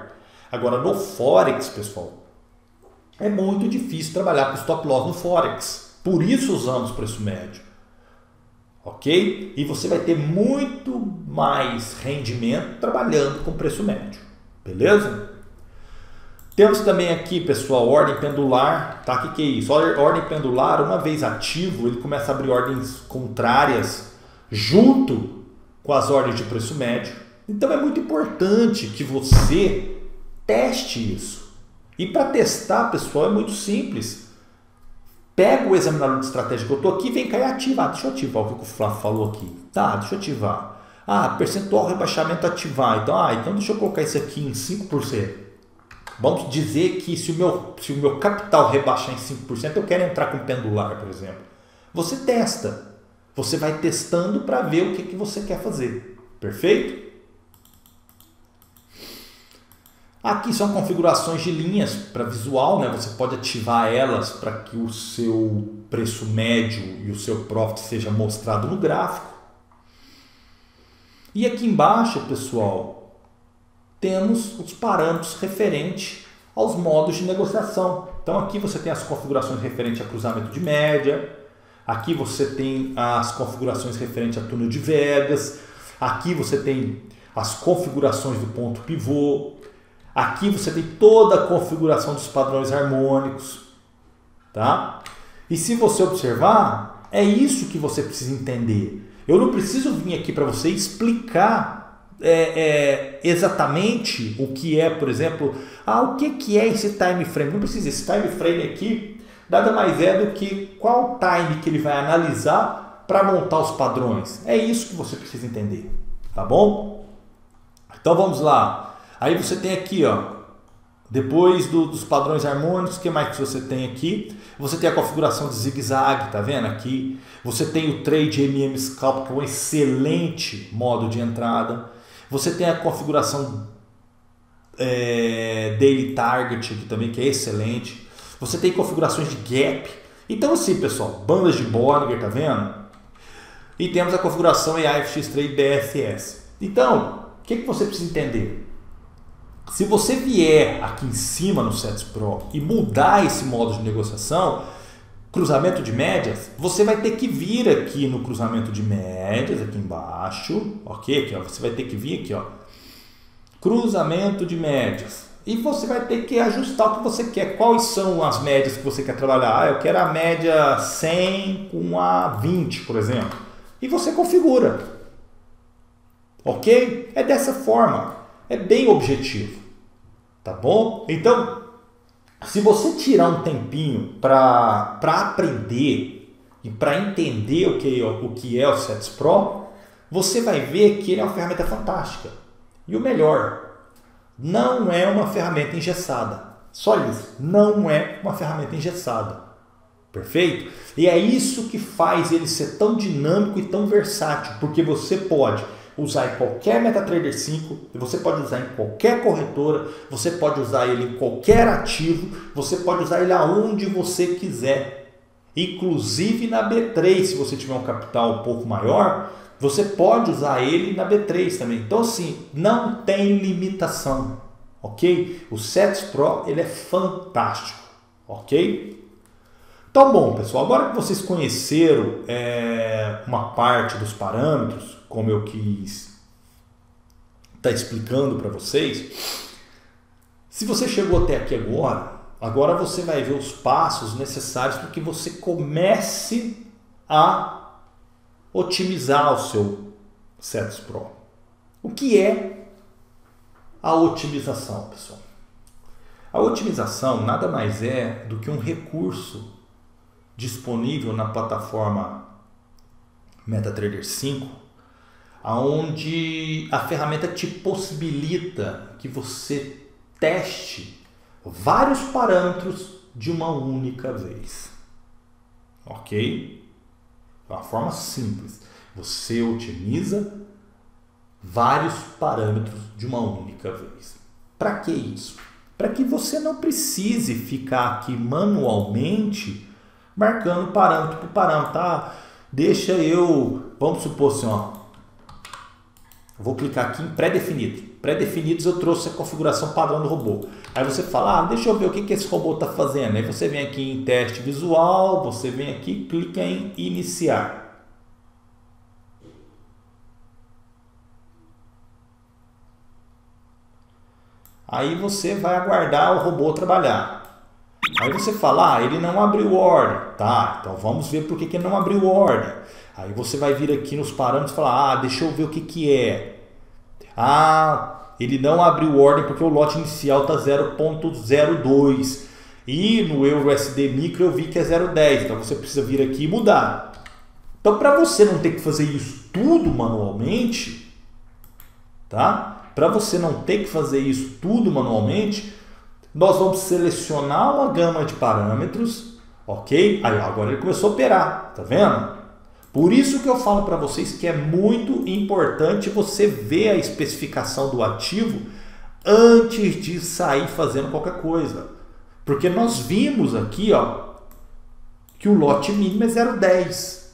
Agora no Forex, pessoal, é muito difícil trabalhar com stop loss no Forex. Por isso usamos preço médio. Ok? E você vai ter muito mais rendimento trabalhando com preço médio. Beleza? Temos também aqui, pessoal, ordem pendular, tá? O que é isso? Ordem pendular, uma vez ativo, ele começa a abrir ordens contrárias junto com as ordens de preço médio. Então é muito importante que você teste isso. E para testar, pessoal, é muito simples. pega o examinador de estratégia que eu estou aqui, vem cá e ativa. Deixa eu ativar o que o Flávio falou aqui. Tá, deixa eu ativar. Percentual rebaixamento ativar. Então deixa eu colocar isso aqui em 5%. Vamos dizer que se o meu capital rebaixar em 5%, eu quero entrar com pendular, por exemplo. Você testa. Você vai testando para ver o que você quer fazer. Perfeito? Aqui são configurações de linhas para visual, né? Você pode ativar elas para que o seu preço médio e o seu profit seja mostrado no gráfico. E aqui embaixo, pessoal, temos os parâmetros referentes aos modos de negociação. Então aqui você tem as configurações referentes a cruzamento de média, aqui você tem as configurações referentes a túnel de Vegas, aqui você tem as configurações do ponto pivô, aqui você tem toda a configuração dos padrões harmônicos, tá? E se você observar, é isso que você precisa entender. Eu não preciso vir aqui para você explicar exatamente o que é, por exemplo, o que é esse time frame. Não precisa, esse time frame aqui nada mais é do que qual time que ele vai analisar para montar os padrões. É isso que você precisa entender, tá bom? Então vamos lá. Aí você tem aqui, depois dos padrões harmônicos, o que mais que você tem aqui? Você tem a configuração de zigue-zague, tá vendo aqui? Você tem o Trade MM Scalp, que é um excelente modo de entrada. Você tem a configuração Daily Target, aqui também, que é excelente. Você tem configurações de Gap. Então assim, pessoal, bandas de Bollinger, tá vendo? E temos a configuração AIFX Trade BSS. Então, o que você precisa entender? Se você vier aqui em cima no Sets Pro e mudar esse modo de negociação, cruzamento de médias, você vai ter que vir aqui no cruzamento de médias, aqui embaixo, ok? Aqui, você vai ter que vir aqui, cruzamento de médias. E você vai ter que ajustar o que você quer. Quais são as médias que você quer trabalhar? Eu quero a média 100 com a 20, por exemplo. E você configura. Ok? É dessa forma. É bem objetivo, tá bom? Então, se você tirar um tempinho para aprender e para entender o que é o Sets Pro, você vai ver que ele é uma ferramenta fantástica. E o melhor, não é uma ferramenta engessada. Só isso, não é uma ferramenta engessada. Perfeito? E é isso que faz ele ser tão dinâmico e tão versátil, porque você pode usar em qualquer MetaTrader 5, você pode usar em qualquer corretora, você pode usar ele em qualquer ativo, você pode usar ele aonde você quiser, inclusive na B3, se você tiver um capital um pouco maior, você pode usar ele na B3 também. Então assim, não tem limitação, ok? O Sets Pro ele é fantástico, ok? Então, bom, pessoal, agora que vocês conheceram uma parte dos parâmetros, como eu quis estar explicando para vocês, se você chegou até aqui agora você vai ver os passos necessários para que você comece a otimizar o seu Sets Pro. O que é a otimização, pessoal? A otimização nada mais é do que um recurso disponível na plataforma MetaTrader 5, onde a ferramenta te possibilita que você teste vários parâmetros de uma única vez. Ok? De uma forma simples. Você otimiza vários parâmetros de uma única vez. Para que isso? Para que você não precise ficar aqui manualmente marcando parâmetro por parâmetro. Deixa eu, vamos supor assim, vou clicar aqui em pré-definido. Pré-definidos eu trouxe a configuração padrão do robô. Aí você fala, deixa eu ver o que esse robô está fazendo. Aí você vem aqui em teste visual, você vem aqui e clica em iniciar. Aí você vai aguardar o robô trabalhar. Aí você fala, ele não abriu ordem. Tá, então vamos ver por que ele não abriu ordem. Aí você vai vir aqui nos parâmetros e falar, deixa eu ver o que é. Ele não abriu ordem porque o lote inicial está 0.02. E no EURUSD Micro eu vi que é 0,10, então você precisa vir aqui e mudar. Então, para você não ter que fazer isso tudo manualmente, tá? Para você não ter que fazer isso tudo manualmente, nós vamos selecionar uma gama de parâmetros, ok? Aí agora ele começou a operar, tá vendo? Por isso que eu falo para vocês que é muito importante você ver a especificação do ativo antes de sair fazendo qualquer coisa. Porque nós vimos aqui, ó, que o lote mínimo é 0,10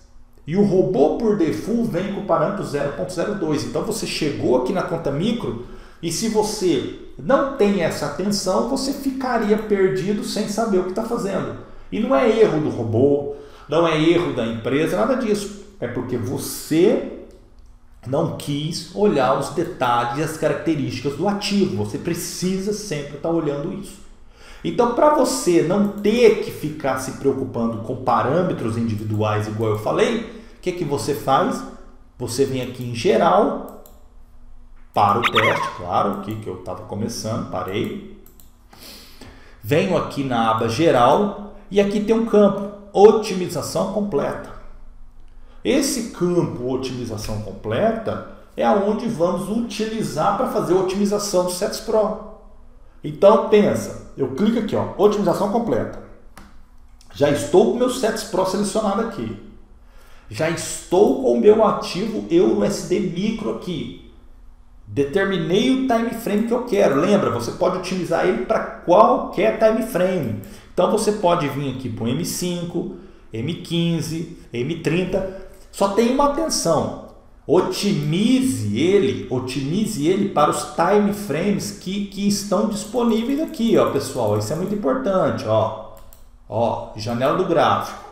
e o robô por default vem com o parâmetro 0,02. Então você chegou aqui na conta micro e se você não tem essa atenção, você ficaria perdido sem saber o que está fazendo. E não é erro do robô, não é erro da empresa, nada disso. É porque você não quis olhar os detalhes e as características do ativo. Você precisa sempre estar olhando isso. Então, para você não ter que ficar se preocupando com parâmetros individuais, igual eu falei, o que você faz? Você vem aqui em geral, para o teste, claro, aqui que eu estava começando, parei. Venho aqui na aba geral e aqui tem um campo, otimização completa. Esse campo, otimização completa, é onde vamos utilizar para fazer a otimização do Sets Pro. Então, pensa, eu clico aqui, ó, otimização completa. Já estou com o meu Sets Pro selecionado aqui. Já estou com o meu ativo EURUSD Micro aqui. Determinei o time frame que eu quero. Lembra, você pode utilizar ele para qualquer time frame. Então, você pode vir aqui para o M5, M15, M30. Só tem uma atenção. Otimize ele para os time frames que estão disponíveis aqui, ó, pessoal. Isso é muito importante, ó. Ó, janela do gráfico.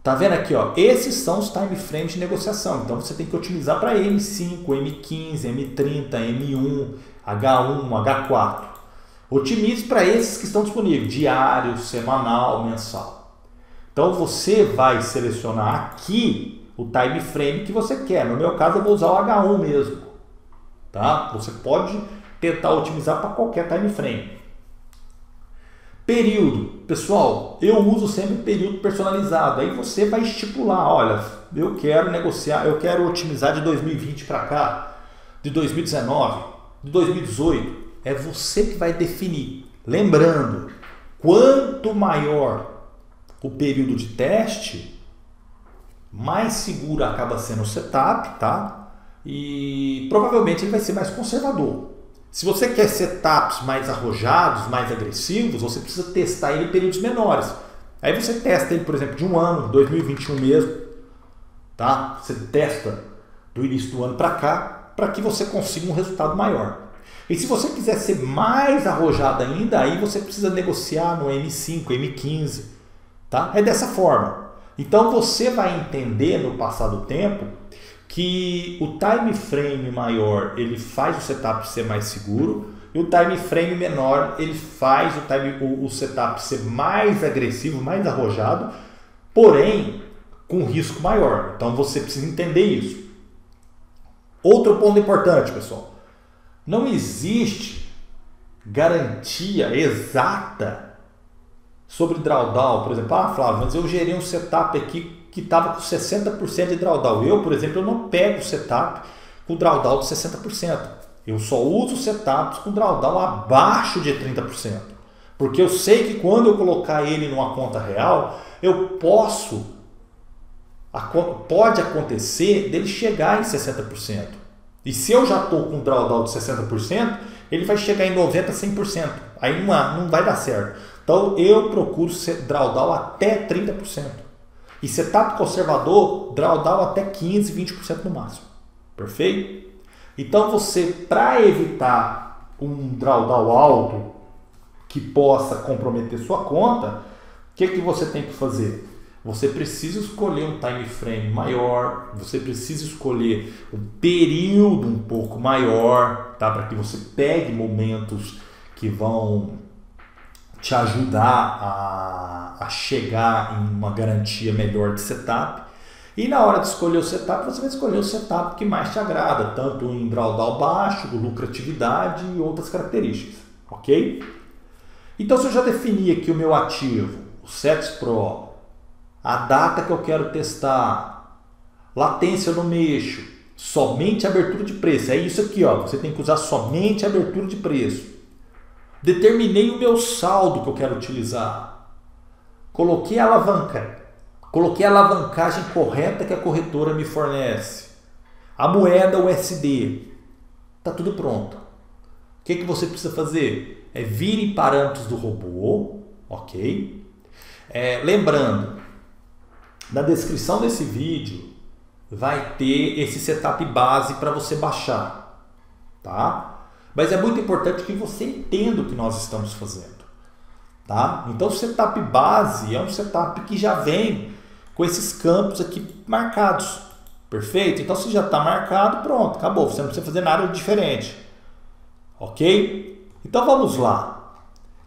Tá vendo aqui, ó? Esses são os time frames de negociação. Então você tem que otimizar para M5, M15, M30, M1, H1, H4. Otimize para esses que estão disponíveis, diário, semanal, mensal. Então você vai selecionar aqui o time frame que você quer. No meu caso eu vou usar o H1 mesmo, tá? Você pode tentar otimizar para qualquer time frame. Período, pessoal, eu uso sempre período personalizado. Aí você vai estipular, olha, eu quero negociar, eu quero otimizar de 2020 para cá, de 2019, de 2018. É você que vai definir. Lembrando, quanto maior o período de teste, mais seguro acaba sendo o setup, tá? E provavelmente ele vai ser mais conservador. Se você quer setups mais arrojados, mais agressivos, você precisa testar ele em períodos menores. Aí você testa ele, por exemplo, de um ano, 2021 mesmo, tá? Você testa do início do ano para cá, para que você consiga um resultado maior. E se você quiser ser mais arrojado ainda, aí você precisa negociar no M5, M15, tá? É dessa forma. Então você vai entender no passar do tempo que o time frame maior ele faz o setup ser mais seguro e o time frame menor ele faz o setup ser mais agressivo, mais arrojado, porém com risco maior. Então você precisa entender isso. Outro ponto importante, pessoal, não existe garantia exata sobre drawdown. Por exemplo, Flávio, mas eu gerei um setup aqui que estava com 60% de drawdown. Eu, por exemplo, eu não pego o setup com drawdown de 60%. Eu só uso setups com drawdown abaixo de 30%. Porque eu sei que quando eu colocar ele numa conta real, pode acontecer dele chegar em 60%. E se eu já estou com drawdown de 60%, ele vai chegar em 90%, 100%. Aí não vai dar certo. Então eu procuro drawdown até 30%. E setup conservador, drawdown até 15%, 20% no máximo. Perfeito? Então você, para evitar um drawdown alto que possa comprometer sua conta, o que você tem que fazer? Você precisa escolher um time frame maior, você precisa escolher um período um pouco maior, tá? Para que você pegue momentos que vão te ajudar a chegar em uma garantia melhor de setup. E na hora de escolher o setup, você vai escolher o setup que mais te agrada, tanto em drawdown baixo, lucratividade e outras características, ok? Então, se eu já defini aqui o meu ativo, o SETS Pro, a data que eu quero testar, latência eu não mexo, somente abertura de preço. É isso aqui, ó. Você tem que usar somente abertura de preço. Determinei o meu saldo que eu quero utilizar. Coloquei a alavancagem correta que a corretora me fornece. A moeda USD. Está tudo pronto. O que você precisa fazer? É vir em parâmetros do robô, ok? Lembrando, na descrição desse vídeo vai ter esse setup base para você baixar, tá? Mas é muito importante que você entenda o que nós estamos fazendo, tá? Então o setup base é um setup que já vem com esses campos aqui marcados, perfeito? Então se já está marcado, pronto, acabou, você não precisa fazer nada diferente, ok? Então vamos lá.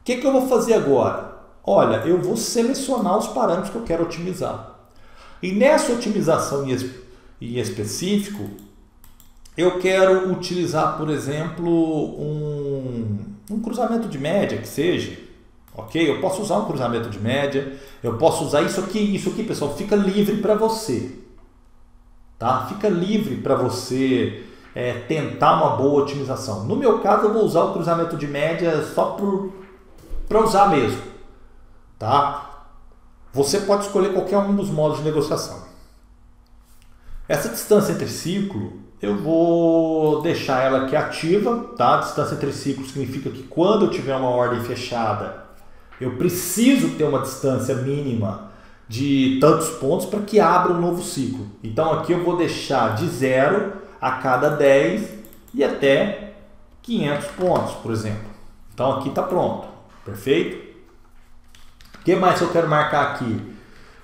O que eu vou fazer agora? Olha, eu vou selecionar os parâmetros que eu quero otimizar. E nessa otimização em específico, eu quero utilizar, por exemplo, um cruzamento de média que seja, ok? Eu posso usar um cruzamento de média, eu posso usar isso aqui, pessoal, fica livre para você, tá? Fica livre para você tentar uma boa otimização. No meu caso, eu vou usar o cruzamento de média só para usar mesmo, tá? Você pode escolher qualquer um dos modos de negociação. Essa distância entre ciclo, eu vou deixar ela aqui ativa, tá? Distância entre ciclos significa que quando eu tiver uma ordem fechada, eu preciso ter uma distância mínima de tantos pontos para que abra um novo ciclo. Então aqui eu vou deixar de 0 a cada 10 e até 500 pontos, por exemplo. Então aqui está pronto, perfeito? O que mais eu quero marcar aqui?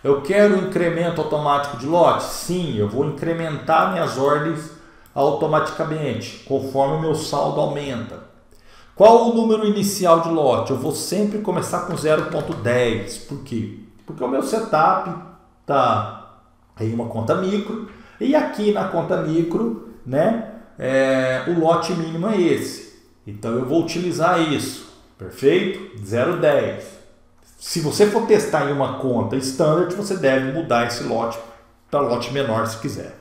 Eu quero incremento automático de lote? Sim, eu vou incrementar minhas ordens automaticamente, conforme o meu saldo aumenta. Qual o número inicial de lote? Eu vou sempre começar com 0.10. Por quê? Porque o meu setup está em uma conta micro e aqui na conta micro, né, o lote mínimo é esse. Então eu vou utilizar isso, perfeito? 0.10. Se você for testar em uma conta standard, você deve mudar esse lote para lote menor se quiser.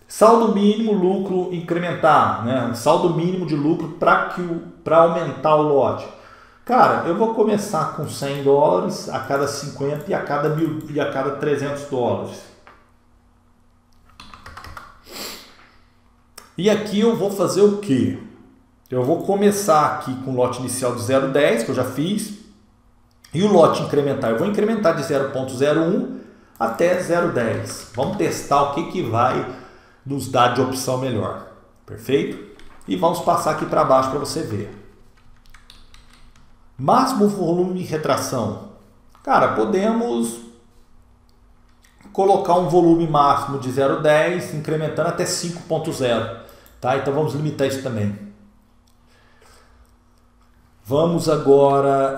Saldo mínimo, lucro incrementar, né? Saldo mínimo de lucro para aumentar o lote. Cara, eu vou começar com $100 a cada 50 e a cada 1.000 e a cada $300. E aqui eu vou fazer o quê? Eu vou começar aqui com o lote inicial de 0.10, que eu já fiz. E o lote incrementar, eu vou incrementar de 0.01 até 0.10. Vamos testar o que vai nos dar de opção melhor. Perfeito? E vamos passar aqui para baixo para você ver. Máximo volume de retração. Cara, podemos colocar um volume máximo de 0.10, incrementando até 5.0. Tá? Então vamos limitar isso também. Vamos agora...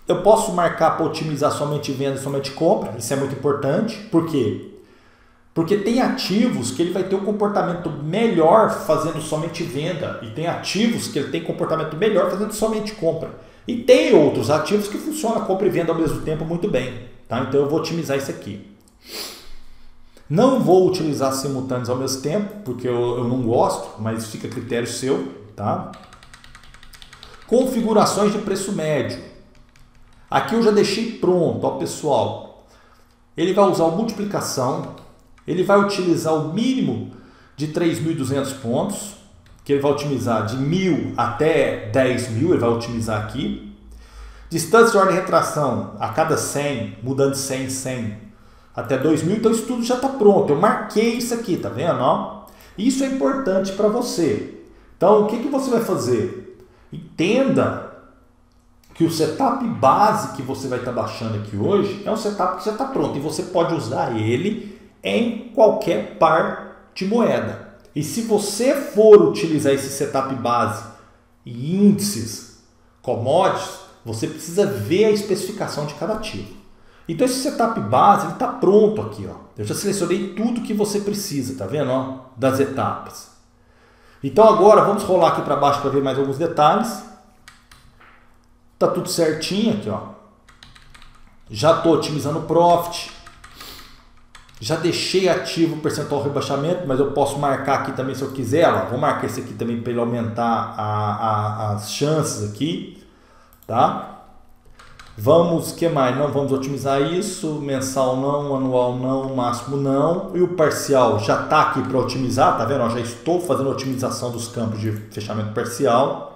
Eu posso marcar para otimizar somente venda e somente compra. Isso é muito importante. Por quê? Porque tem ativos que ele vai ter um comportamento melhor fazendo somente venda. E tem ativos que ele tem comportamento melhor fazendo somente compra. E tem outros ativos que funcionam compra e venda ao mesmo tempo muito bem. Tá? Então eu vou otimizar isso aqui. Não vou utilizar simultâneos ao mesmo tempo, porque eu não gosto, mas fica a critério seu. Tá? Configurações de preço médio. Aqui eu já deixei pronto, ó, pessoal. Ele vai usar o multiplicação, ele vai utilizar o mínimo de 3.200 pontos, que ele vai otimizar de 1.000 até 10.000, ele vai otimizar aqui. Distância de ordem de retração a cada 100, mudando de 100 em 100 até 2.000, então isso tudo já está pronto. Eu marquei isso aqui, tá vendo? Ó? Isso é importante para você. Então o que você vai fazer? Entenda que o setup base que você vai estar baixando aqui hoje é um setup que já está pronto e você pode usar ele em qualquer par de moeda. E se você for utilizar esse setup base em índices, commodities, você precisa ver a especificação de cada ativo. Então esse setup base está pronto aqui. Ó. Eu já selecionei tudo que você precisa, tá vendo? Ó, das etapas. Então agora vamos rolar aqui para baixo para ver mais alguns detalhes. Tá tudo certinho aqui, ó. Já estou otimizando o Profit. Já deixei ativo o percentual rebaixamento, mas eu posso marcar aqui também se eu quiser. Ó, vou marcar esse aqui também para ele aumentar as chances aqui, tá? Vamos, que mais? Não vamos otimizar isso. Mensal não, anual não, máximo não. E o parcial já está aqui para otimizar, tá vendo? Ó, já estou fazendo a otimização dos campos de fechamento parcial.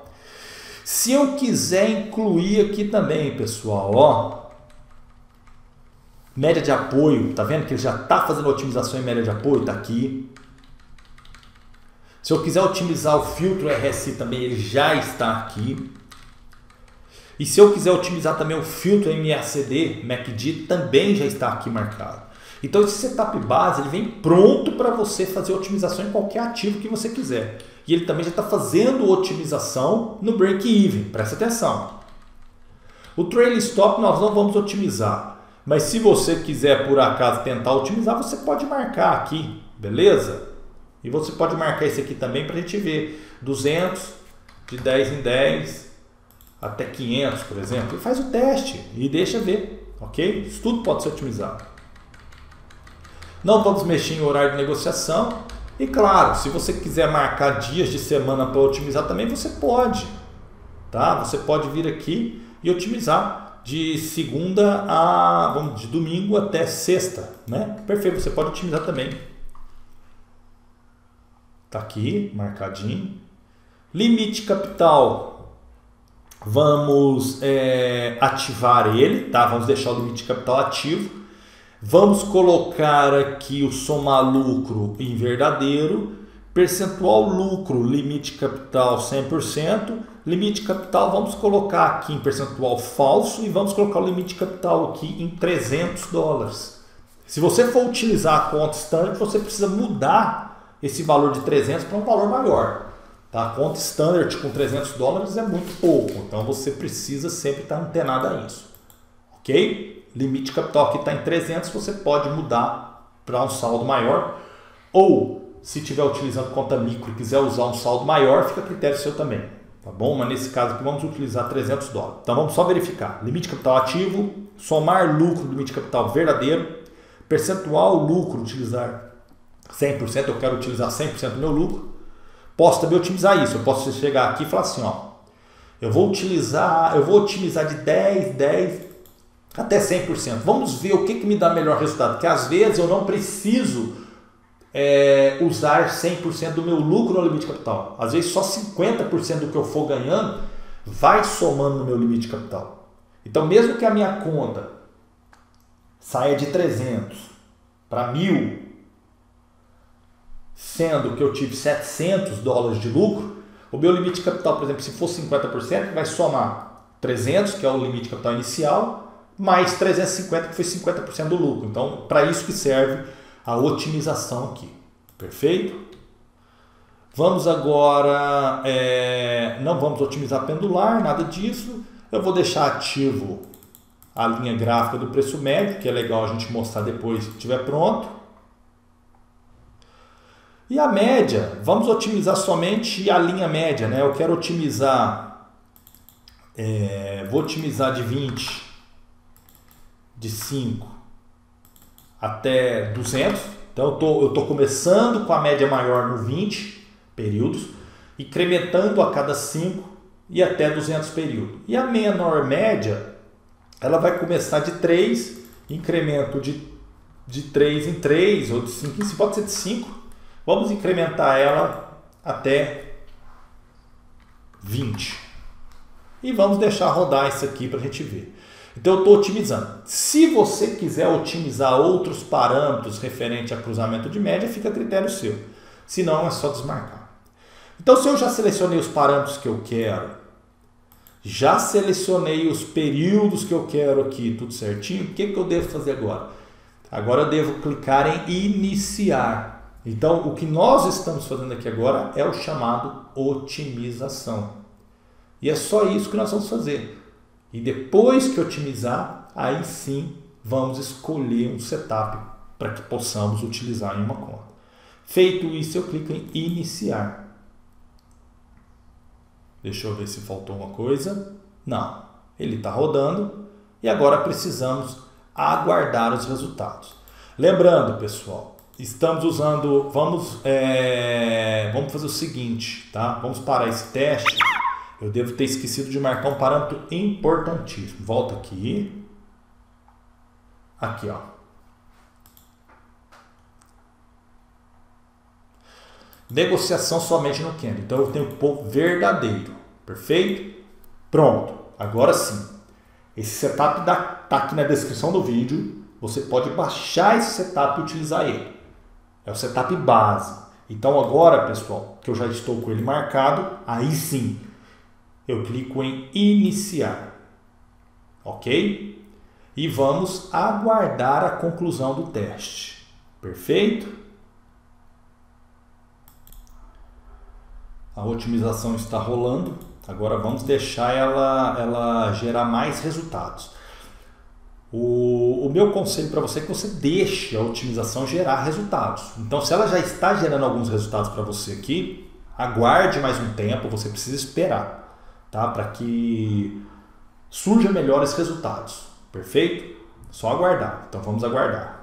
Se eu quiser incluir aqui também, pessoal, ó. Média de apoio, tá vendo que ele já está fazendo otimização em média de apoio? Tá aqui. Se eu quiser otimizar o filtro RSI também, ele já está aqui. E se eu quiser otimizar também o filtro MACD, MACD, também já está aqui marcado. Então esse setup base ele vem pronto para você fazer otimização em qualquer ativo que você quiser. E ele também já está fazendo otimização no break-even, presta atenção. O trailing stop nós não vamos otimizar. Mas se você quiser, por acaso, tentar otimizar, você pode marcar aqui, beleza? E você pode marcar esse aqui também para a gente ver. 200, de 10 em 10, até 500, por exemplo. E faz o teste e deixa ver, ok? Isso tudo pode ser otimizado. Não vamos mexer em horário de negociação. E claro, se você quiser marcar dias de semana para otimizar também, você pode. Tá? Você pode vir aqui e otimizar. De segunda a, de domingo até sexta, né? Perfeito, você pode otimizar também. Tá aqui, marcadinho. Limite capital, vamos ativar ele, tá? Vamos deixar o limite capital ativo. Vamos colocar aqui o somar lucro em verdadeiro. Percentual lucro, limite capital 100%. Limite capital vamos colocar aqui em percentual falso e vamos colocar o limite capital aqui em $300. Se você for utilizar a conta standard, você precisa mudar esse valor de 300 para um valor maior. Tá? A conta standard com $300 é muito pouco, então você precisa sempre estar antenado a isso. Ok? Limite capital aqui está em 300, você pode mudar para um saldo maior. Ou, se estiver utilizando conta micro e quiser usar um saldo maior, fica a critério seu também. Tá bom? Mas nesse caso aqui vamos utilizar $300. Então vamos só verificar. Limite capital ativo, somar lucro do limite capital verdadeiro, percentual lucro, utilizar 100%, eu quero utilizar 100% do meu lucro. Posso também otimizar isso. Eu posso chegar aqui e falar assim, ó, eu vou otimizar de 10 até 100%. Vamos ver o que me dá melhor resultado. Porque às vezes eu não preciso usar 100% do meu lucro no limite capital. Às vezes só 50% do que eu for ganhando vai somando no meu limite capital. Então mesmo que a minha conta saia de 300 para 1.000, sendo que eu tive $700 de lucro, o meu limite capital, por exemplo, se for 50%, vai somar 300, que é o limite capital inicial, mais 350, que foi 50% do lucro. Então, para isso que serve a otimização aqui, perfeito? Vamos agora, não vamos otimizar pendular, nada disso. Eu vou deixar ativo a linha gráfica do preço médio, que é legal a gente mostrar depois que estiver pronto. E a média, vamos otimizar somente a linha média, né? Eu quero otimizar, vou otimizar de 20, de 5 até 200, então eu tô começando com a média maior no 20 períodos, incrementando a cada 5 e até 200 períodos. E a menor média, ela vai começar de 3, incremento de 3 em 3, ou de 5 em 5, pode ser de 5, vamos incrementar ela até 20. E vamos deixar rodar isso aqui para a gente ver. Então eu estou otimizando. Se você quiser otimizar outros parâmetros referente a cruzamento de média, fica a critério seu. Se não, é só desmarcar. Então se eu já selecionei os parâmetros que eu quero, já selecionei os períodos que eu quero aqui, tudo certinho, o que eu devo fazer agora? Agora eu devo clicar em iniciar. Então o que nós estamos fazendo aqui agora é o chamado otimização. E é só isso que nós vamos fazer. E depois que otimizar, aí sim vamos escolher um setup para que possamos utilizar em uma conta. Feito isso, eu clico em iniciar. Deixa eu ver se faltou uma coisa. Não, Ele está rodando e agora precisamos aguardar os resultados. Lembrando, pessoal, estamos usando, vamos fazer o seguinte, tá? Vamos parar esse teste. Eu devo ter esquecido de marcar um parâmetro importantíssimo. Volta aqui. Aqui, ó. Negociação somente no candle. Então eu tenho que pôr verdadeiro. Perfeito? Pronto. Agora sim. Esse setup está aqui na descrição do vídeo. Você pode baixar esse setup e utilizar ele. É o setup base. Então agora, pessoal, que eu já estou com ele marcado, aí sim eu clico em iniciar. Ok? E vamos aguardar a conclusão do teste. Perfeito? A otimização está rolando. Agora vamos deixar ela gerar mais resultados. O meu conselho para você é que você deixe a otimização gerar resultados. Então, se ela já está gerando alguns resultados para você aqui, aguarde mais um tempo, você precisa esperar, tá? Para que surjam melhores resultados. Perfeito? Só aguardar. Então, vamos aguardar.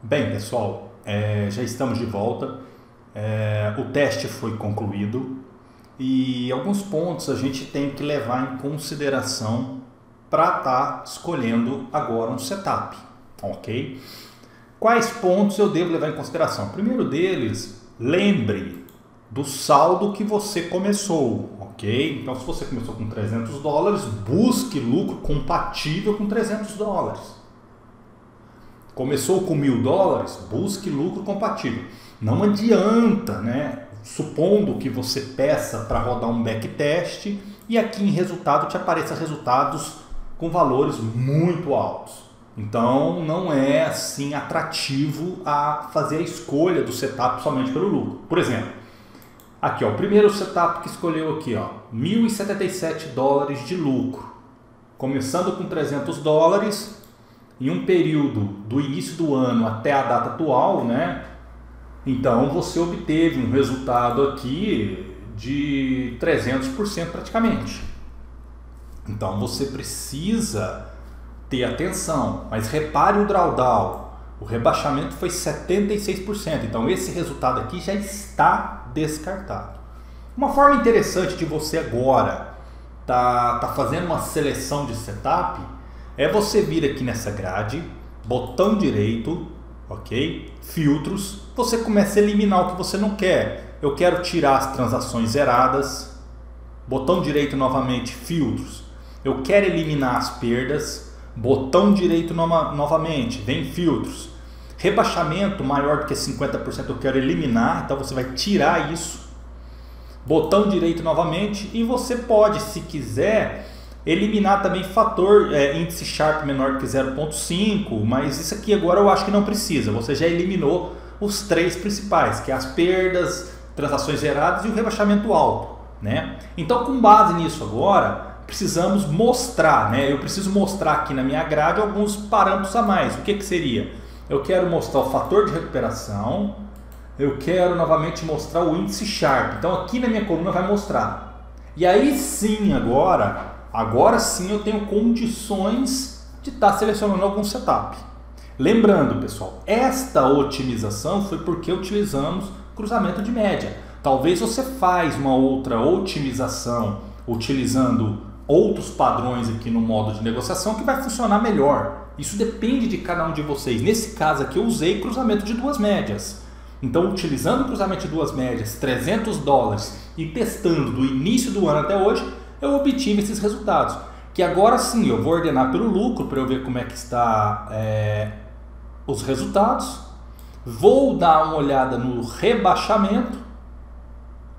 Bem, pessoal, já estamos de volta. O teste foi concluído e alguns pontos a gente tem que levar em consideração para estar escolhendo agora um setup, ok? Quais pontos eu devo levar em consideração? O primeiro deles, lembre do saldo que você começou, ok? Então, se você começou com $300, busque lucro compatível com $300. Começou com $1.000, busque lucro compatível. Não adianta, né? Supondo que você peça para rodar um backtest e aqui em resultado te apareça resultados com valores muito altos. Então não é assim atrativo a fazer a escolha do setup somente pelo lucro. Por exemplo, aqui ó, o primeiro setup que escolheu aqui, ó, $1.077 de lucro, começando com $300 em um período do início do ano até a data atual, né? Então você obteve um resultado aqui de 300% praticamente. Então você precisa ter atenção, mas repare o drawdown, o rebaixamento foi 76%, então esse resultado aqui já está descartado. Uma forma interessante de você agora tá fazendo uma seleção de setup é você vir aqui nessa grade, botão direito, ok? Filtros, você começa a eliminar o que você não quer. Eu quero tirar as transações zeradas, botão direito novamente, filtros. Eu quero eliminar as perdas, botão direito novamente, vem filtros. Rebaixamento maior do que 50% eu quero eliminar, então você vai tirar isso. Botão direito novamente e você pode, se quiser, eliminar também fator índice Sharpe menor do que 0,5, mas isso aqui agora eu acho que não precisa. Você já eliminou os três principais, que é as perdas, transações zeradas e o rebaixamento alto, né? Então, com base nisso agora, precisamos mostrar, né? Eu preciso mostrar aqui na minha grade alguns parâmetros a mais. O que seria? Eu quero mostrar o fator de recuperação, eu quero novamente mostrar o índice Sharpe. Então aqui na minha coluna vai mostrar. E aí sim, agora sim eu tenho condições de estar selecionando algum setup. Lembrando, pessoal, esta otimização foi porque utilizamos cruzamento de média. Talvez você faz uma outra otimização utilizando outros padrões aqui no modo de negociação que vai funcionar melhor. Isso depende de cada um de vocês. Nesse caso aqui eu usei cruzamento de duas médias. Então, utilizando o cruzamento de duas médias, $300 e testando do início do ano até hoje, eu obtive esses resultados. Que agora sim eu vou ordenar pelo lucro para eu ver como é que está os resultados. Vou dar uma olhada no rebaixamento.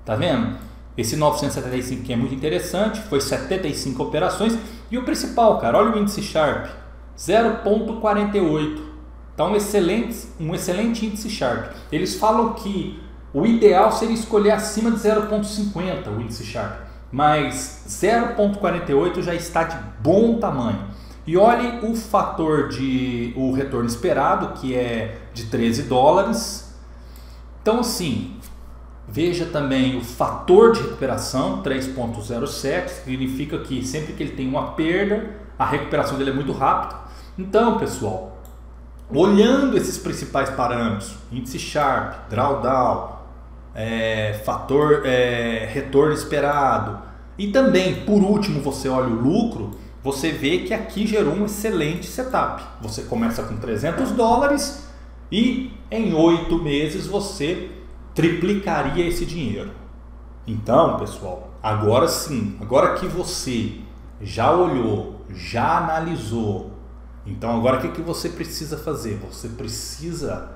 Tá vendo? Esse 975 aqui é muito interessante, foi 75 operações. E o principal, cara, olha o índice Sharpe, 0,48. Tá um excelente índice Sharpe. Eles falam que o ideal seria escolher acima de 0,50 o índice Sharpe, mas 0,48 já está de bom tamanho. E olhe o fator o retorno esperado, que é de $13. Então assim, Veja também o fator de recuperação, 3.07, significa que sempre que ele tem uma perda, a recuperação dele é muito rápida. Então, pessoal, olhando esses principais parâmetros, índice Sharpe, drawdown, fator retorno esperado, e também, por último, você olha o lucro, você vê que aqui gerou um excelente setup. Você começa com $300 e em 8 meses você triplicaria esse dinheiro. Então, pessoal, agora sim, agora que você já olhou, já analisou, então agora o que você precisa fazer? Você precisa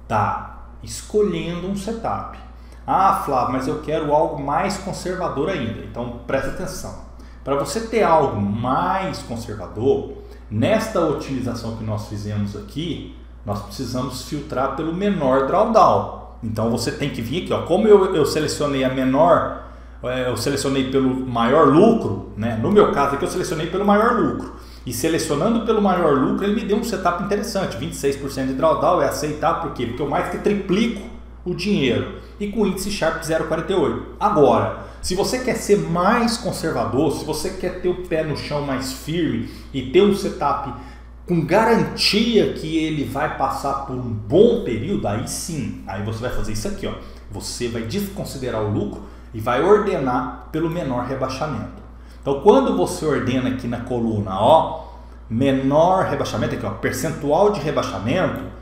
estar escolhendo um setup. Ah, Flávio, mas eu quero algo mais conservador ainda. Então presta atenção. Para você ter algo mais conservador, nesta otimização que nós fizemos aqui, nós precisamos filtrar pelo menor drawdown. Então você tem que vir aqui, ó, como eu selecionei a menor, eu selecionei pelo maior lucro, né? No meu caso aqui eu selecionei pelo maior lucro. E selecionando pelo maior lucro, ele me deu um setup interessante, 26% de drawdown, é aceitar, por quê? Porque eu mais que triplico o dinheiro. E com índice Sharpe 0,48. Agora, se você quer ser mais conservador, se você quer ter o pé no chão mais firme e ter um setup com garantia que ele vai passar por um bom período, aí sim, aí você vai fazer isso aqui, ó. Você vai desconsiderar o lucro e vai ordenar pelo menor rebaixamento. Então, quando você ordena aqui na coluna, ó, menor rebaixamento, aqui, ó, percentual de rebaixamento,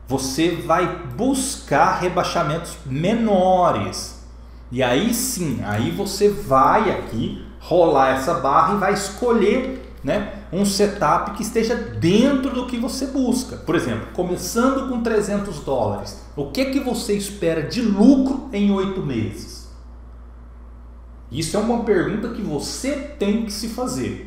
você vai buscar rebaixamentos menores. E aí sim, aí você vai aqui rolar essa barra e vai escolher, né, um setup que esteja dentro do que você busca. Por exemplo, começando com $300, o que você espera de lucro em 8 meses? Isso é uma pergunta que você tem que se fazer.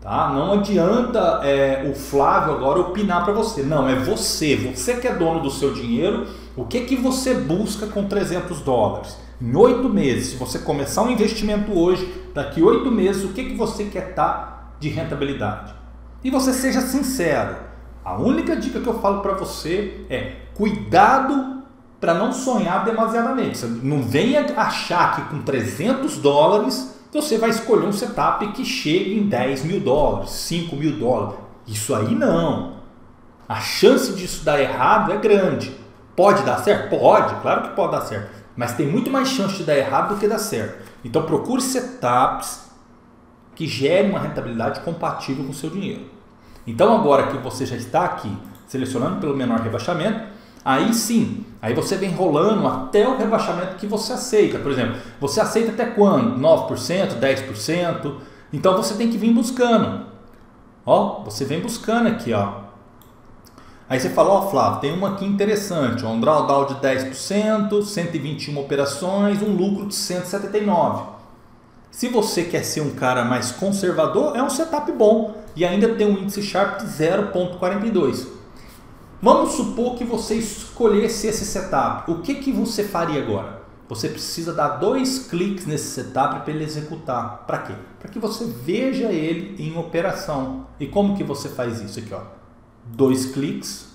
Tá? Não adianta o Flávio agora opinar para você. Não, é você que é dono do seu dinheiro. O que você busca com $300? Em 8 meses, se você começar um investimento hoje, daqui 8 meses, o que você quer estar de rentabilidade? E você seja sincero. A única dica que eu falo para você é cuidado para não sonhar demasiadamente. Você não venha achar que com $300 você vai escolher um setup que chegue em $10 mil, $5 mil. Isso aí não. A chance disso dar errado é grande. Pode dar certo? Pode, claro que pode dar certo. Mas tem muito mais chance de dar errado do que dar certo. Então procure setups que gerem uma rentabilidade compatível com o seu dinheiro. Então agora que você já está aqui selecionando pelo menor rebaixamento, aí sim, aí você vem rolando até o rebaixamento que você aceita. Por exemplo, você aceita até quando? 9%, 10%. Então você tem que vir buscando. Ó, você vem buscando aqui, ó. Aí você fala, ó, Flávio, tem uma aqui interessante, ó, um drawdown de 10%, 121 operações, um lucro de 179. Se você quer ser um cara mais conservador, é um setup bom e ainda tem um índice Sharpe de 0,42. Vamos supor que você escolhesse esse setup. O que você faria agora? Você precisa dar 2 cliques nesse setup para ele executar. Para quê? Para que você veja ele em operação. E como que você faz isso aqui, ó? 2 cliques.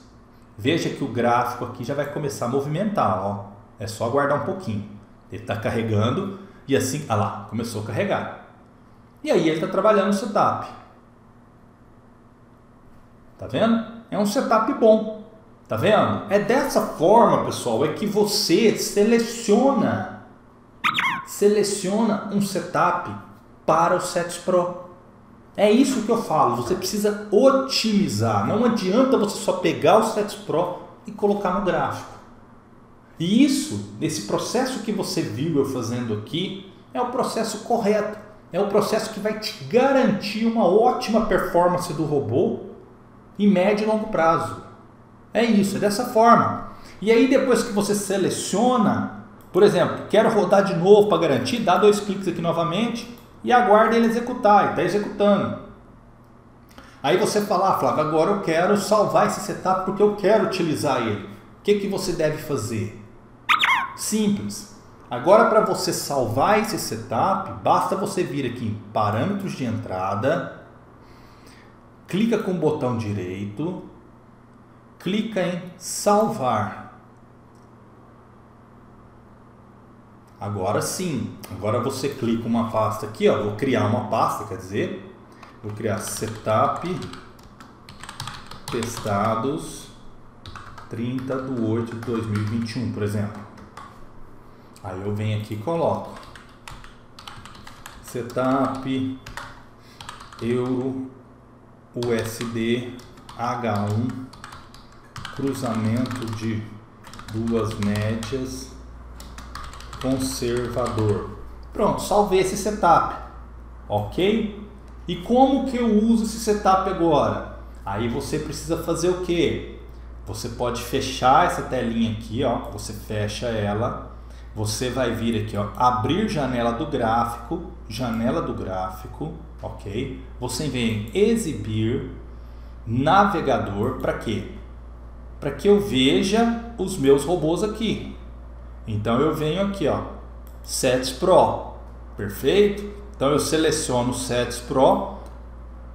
Veja que o gráfico aqui já vai começar a movimentar, ó. É só aguardar um pouquinho. Ele está carregando e assim, ah lá, começou a carregar. E aí ele está trabalhando o setup. Tá vendo? É um setup bom. Tá vendo? É dessa forma, pessoal, é que você seleciona um setup para o Sets Pro. É isso que eu falo, você precisa otimizar. Não adianta você só pegar o Sets Pro e colocar no gráfico. E isso, nesse processo que você viu eu fazendo aqui, é o processo correto. É o processo que vai te garantir uma ótima performance do robô em médio e longo prazo. É isso, é dessa forma. E aí depois que você seleciona, por exemplo, quero rodar de novo para garantir, dá 2 cliques aqui novamente e aguarda ele executar, e está executando. Aí você fala, ah, Flávio, agora eu quero salvar esse setup porque eu quero utilizar ele. O que você deve fazer? Simples. Agora para você salvar esse setup, basta você vir aqui em parâmetros de entrada, clica com o botão direito, clica em salvar. Agora sim, agora você clica uma pasta aqui, ó, vou criar uma pasta, quer dizer, vou criar setup testados 30/8/2021, por exemplo. Aí eu venho aqui e coloco setup euro USD H1 cruzamento de duas médias conservador. Pronto, salvei esse setup, ok? E como que eu uso esse setup agora? Aí você precisa fazer o que? Você pode fechar essa telinha aqui, ó. Você fecha ela. Você vai vir aqui, ó, abrir janela do gráfico, ok? Você vem em exibir navegador, para quê? Para que eu veja os meus robôs aqui. Então eu venho aqui, ó, Sets Pro, perfeito? Então eu seleciono o Sets Pro,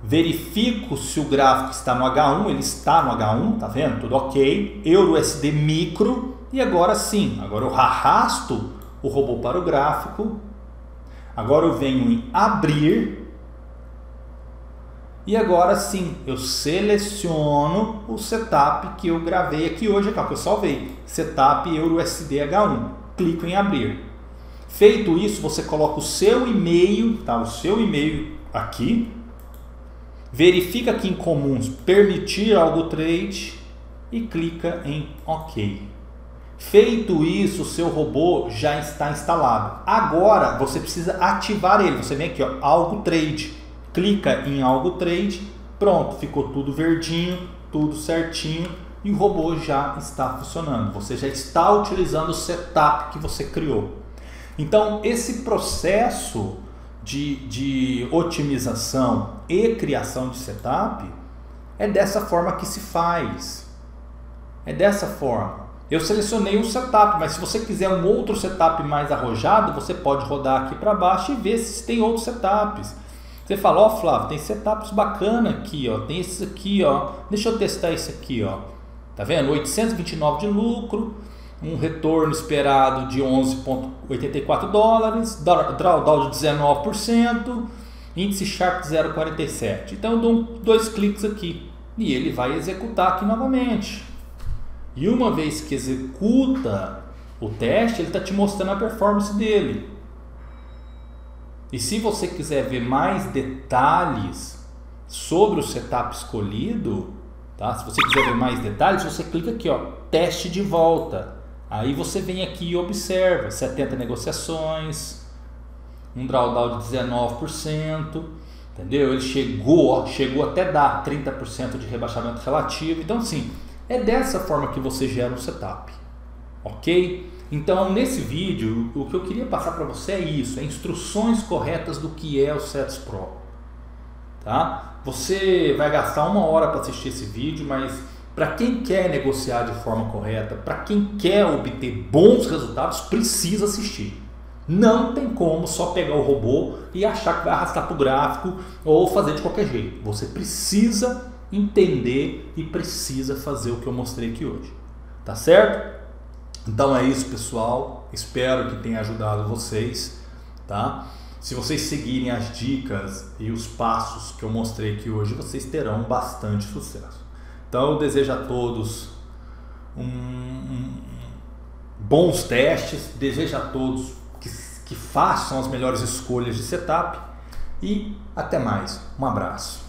verifico se o gráfico está no H1, ele está no H1, tá vendo? Tudo ok. Euro USD micro. E agora sim, agora eu arrasto o robô para o gráfico. Agora eu venho em abrir. E agora sim, eu seleciono o setup que eu gravei aqui hoje, que eu salvei. Setup Euro USD H1. Clico em abrir. Feito isso, você coloca o seu e-mail, tá? O seu e-mail aqui. Verifica aqui em comuns, permitir algo trade e clica em OK. Feito isso, o seu robô já está instalado. Agora você precisa ativar ele. Você vem aqui, ó, algo trade. Clica em algo trade. Pronto, ficou tudo verdinho, tudo certinho e o robô já está funcionando. Você já está utilizando o setup que você criou. Então, esse processo de otimização e criação de setup é dessa forma que se faz. É dessa forma. Eu selecionei um setup, mas se você quiser um outro setup mais arrojado, você pode rodar aqui para baixo e ver se tem outros setups. Você fala, ó, Flávio, tem setups bacana aqui, ó, tem esse aqui, ó, deixa eu testar esse aqui, ó. Tá vendo? 829 de lucro, um retorno esperado de 11,84 dólares, drawdown de 19%, índice Sharpe 0,47. Então eu dou dois cliques aqui e ele vai executar aqui novamente. E uma vez que executa o teste, ele está te mostrando a performance dele. E se você quiser ver mais detalhes sobre o setup escolhido, tá? Se você quiser ver mais detalhes, você clica aqui, ó, teste de volta. Aí você vem aqui e observa 70 negociações, um drawdown de 19%, entendeu? Ele chegou até dar 30% de rebaixamento relativo. Então, sim, é dessa forma que você gera um setup, ok? Então, nesse vídeo, o que eu queria passar para você é isso, é instruções corretas do que é o Sets Pro, tá? Você vai gastar 1 hora para assistir esse vídeo, mas para quem quer negociar de forma correta, para quem quer obter bons resultados, precisa assistir. Não tem como só pegar o robô e achar que vai arrastar para o gráfico ou fazer de qualquer jeito. Você precisa entender e precisa fazer o que eu mostrei aqui hoje, tá certo? Então é isso, pessoal, espero que tenha ajudado vocês, tá? Se vocês seguirem as dicas e os passos que eu mostrei aqui hoje, vocês terão bastante sucesso. Então eu desejo a todos bons testes, desejo a todos que façam as melhores escolhas de setup e até mais, um abraço.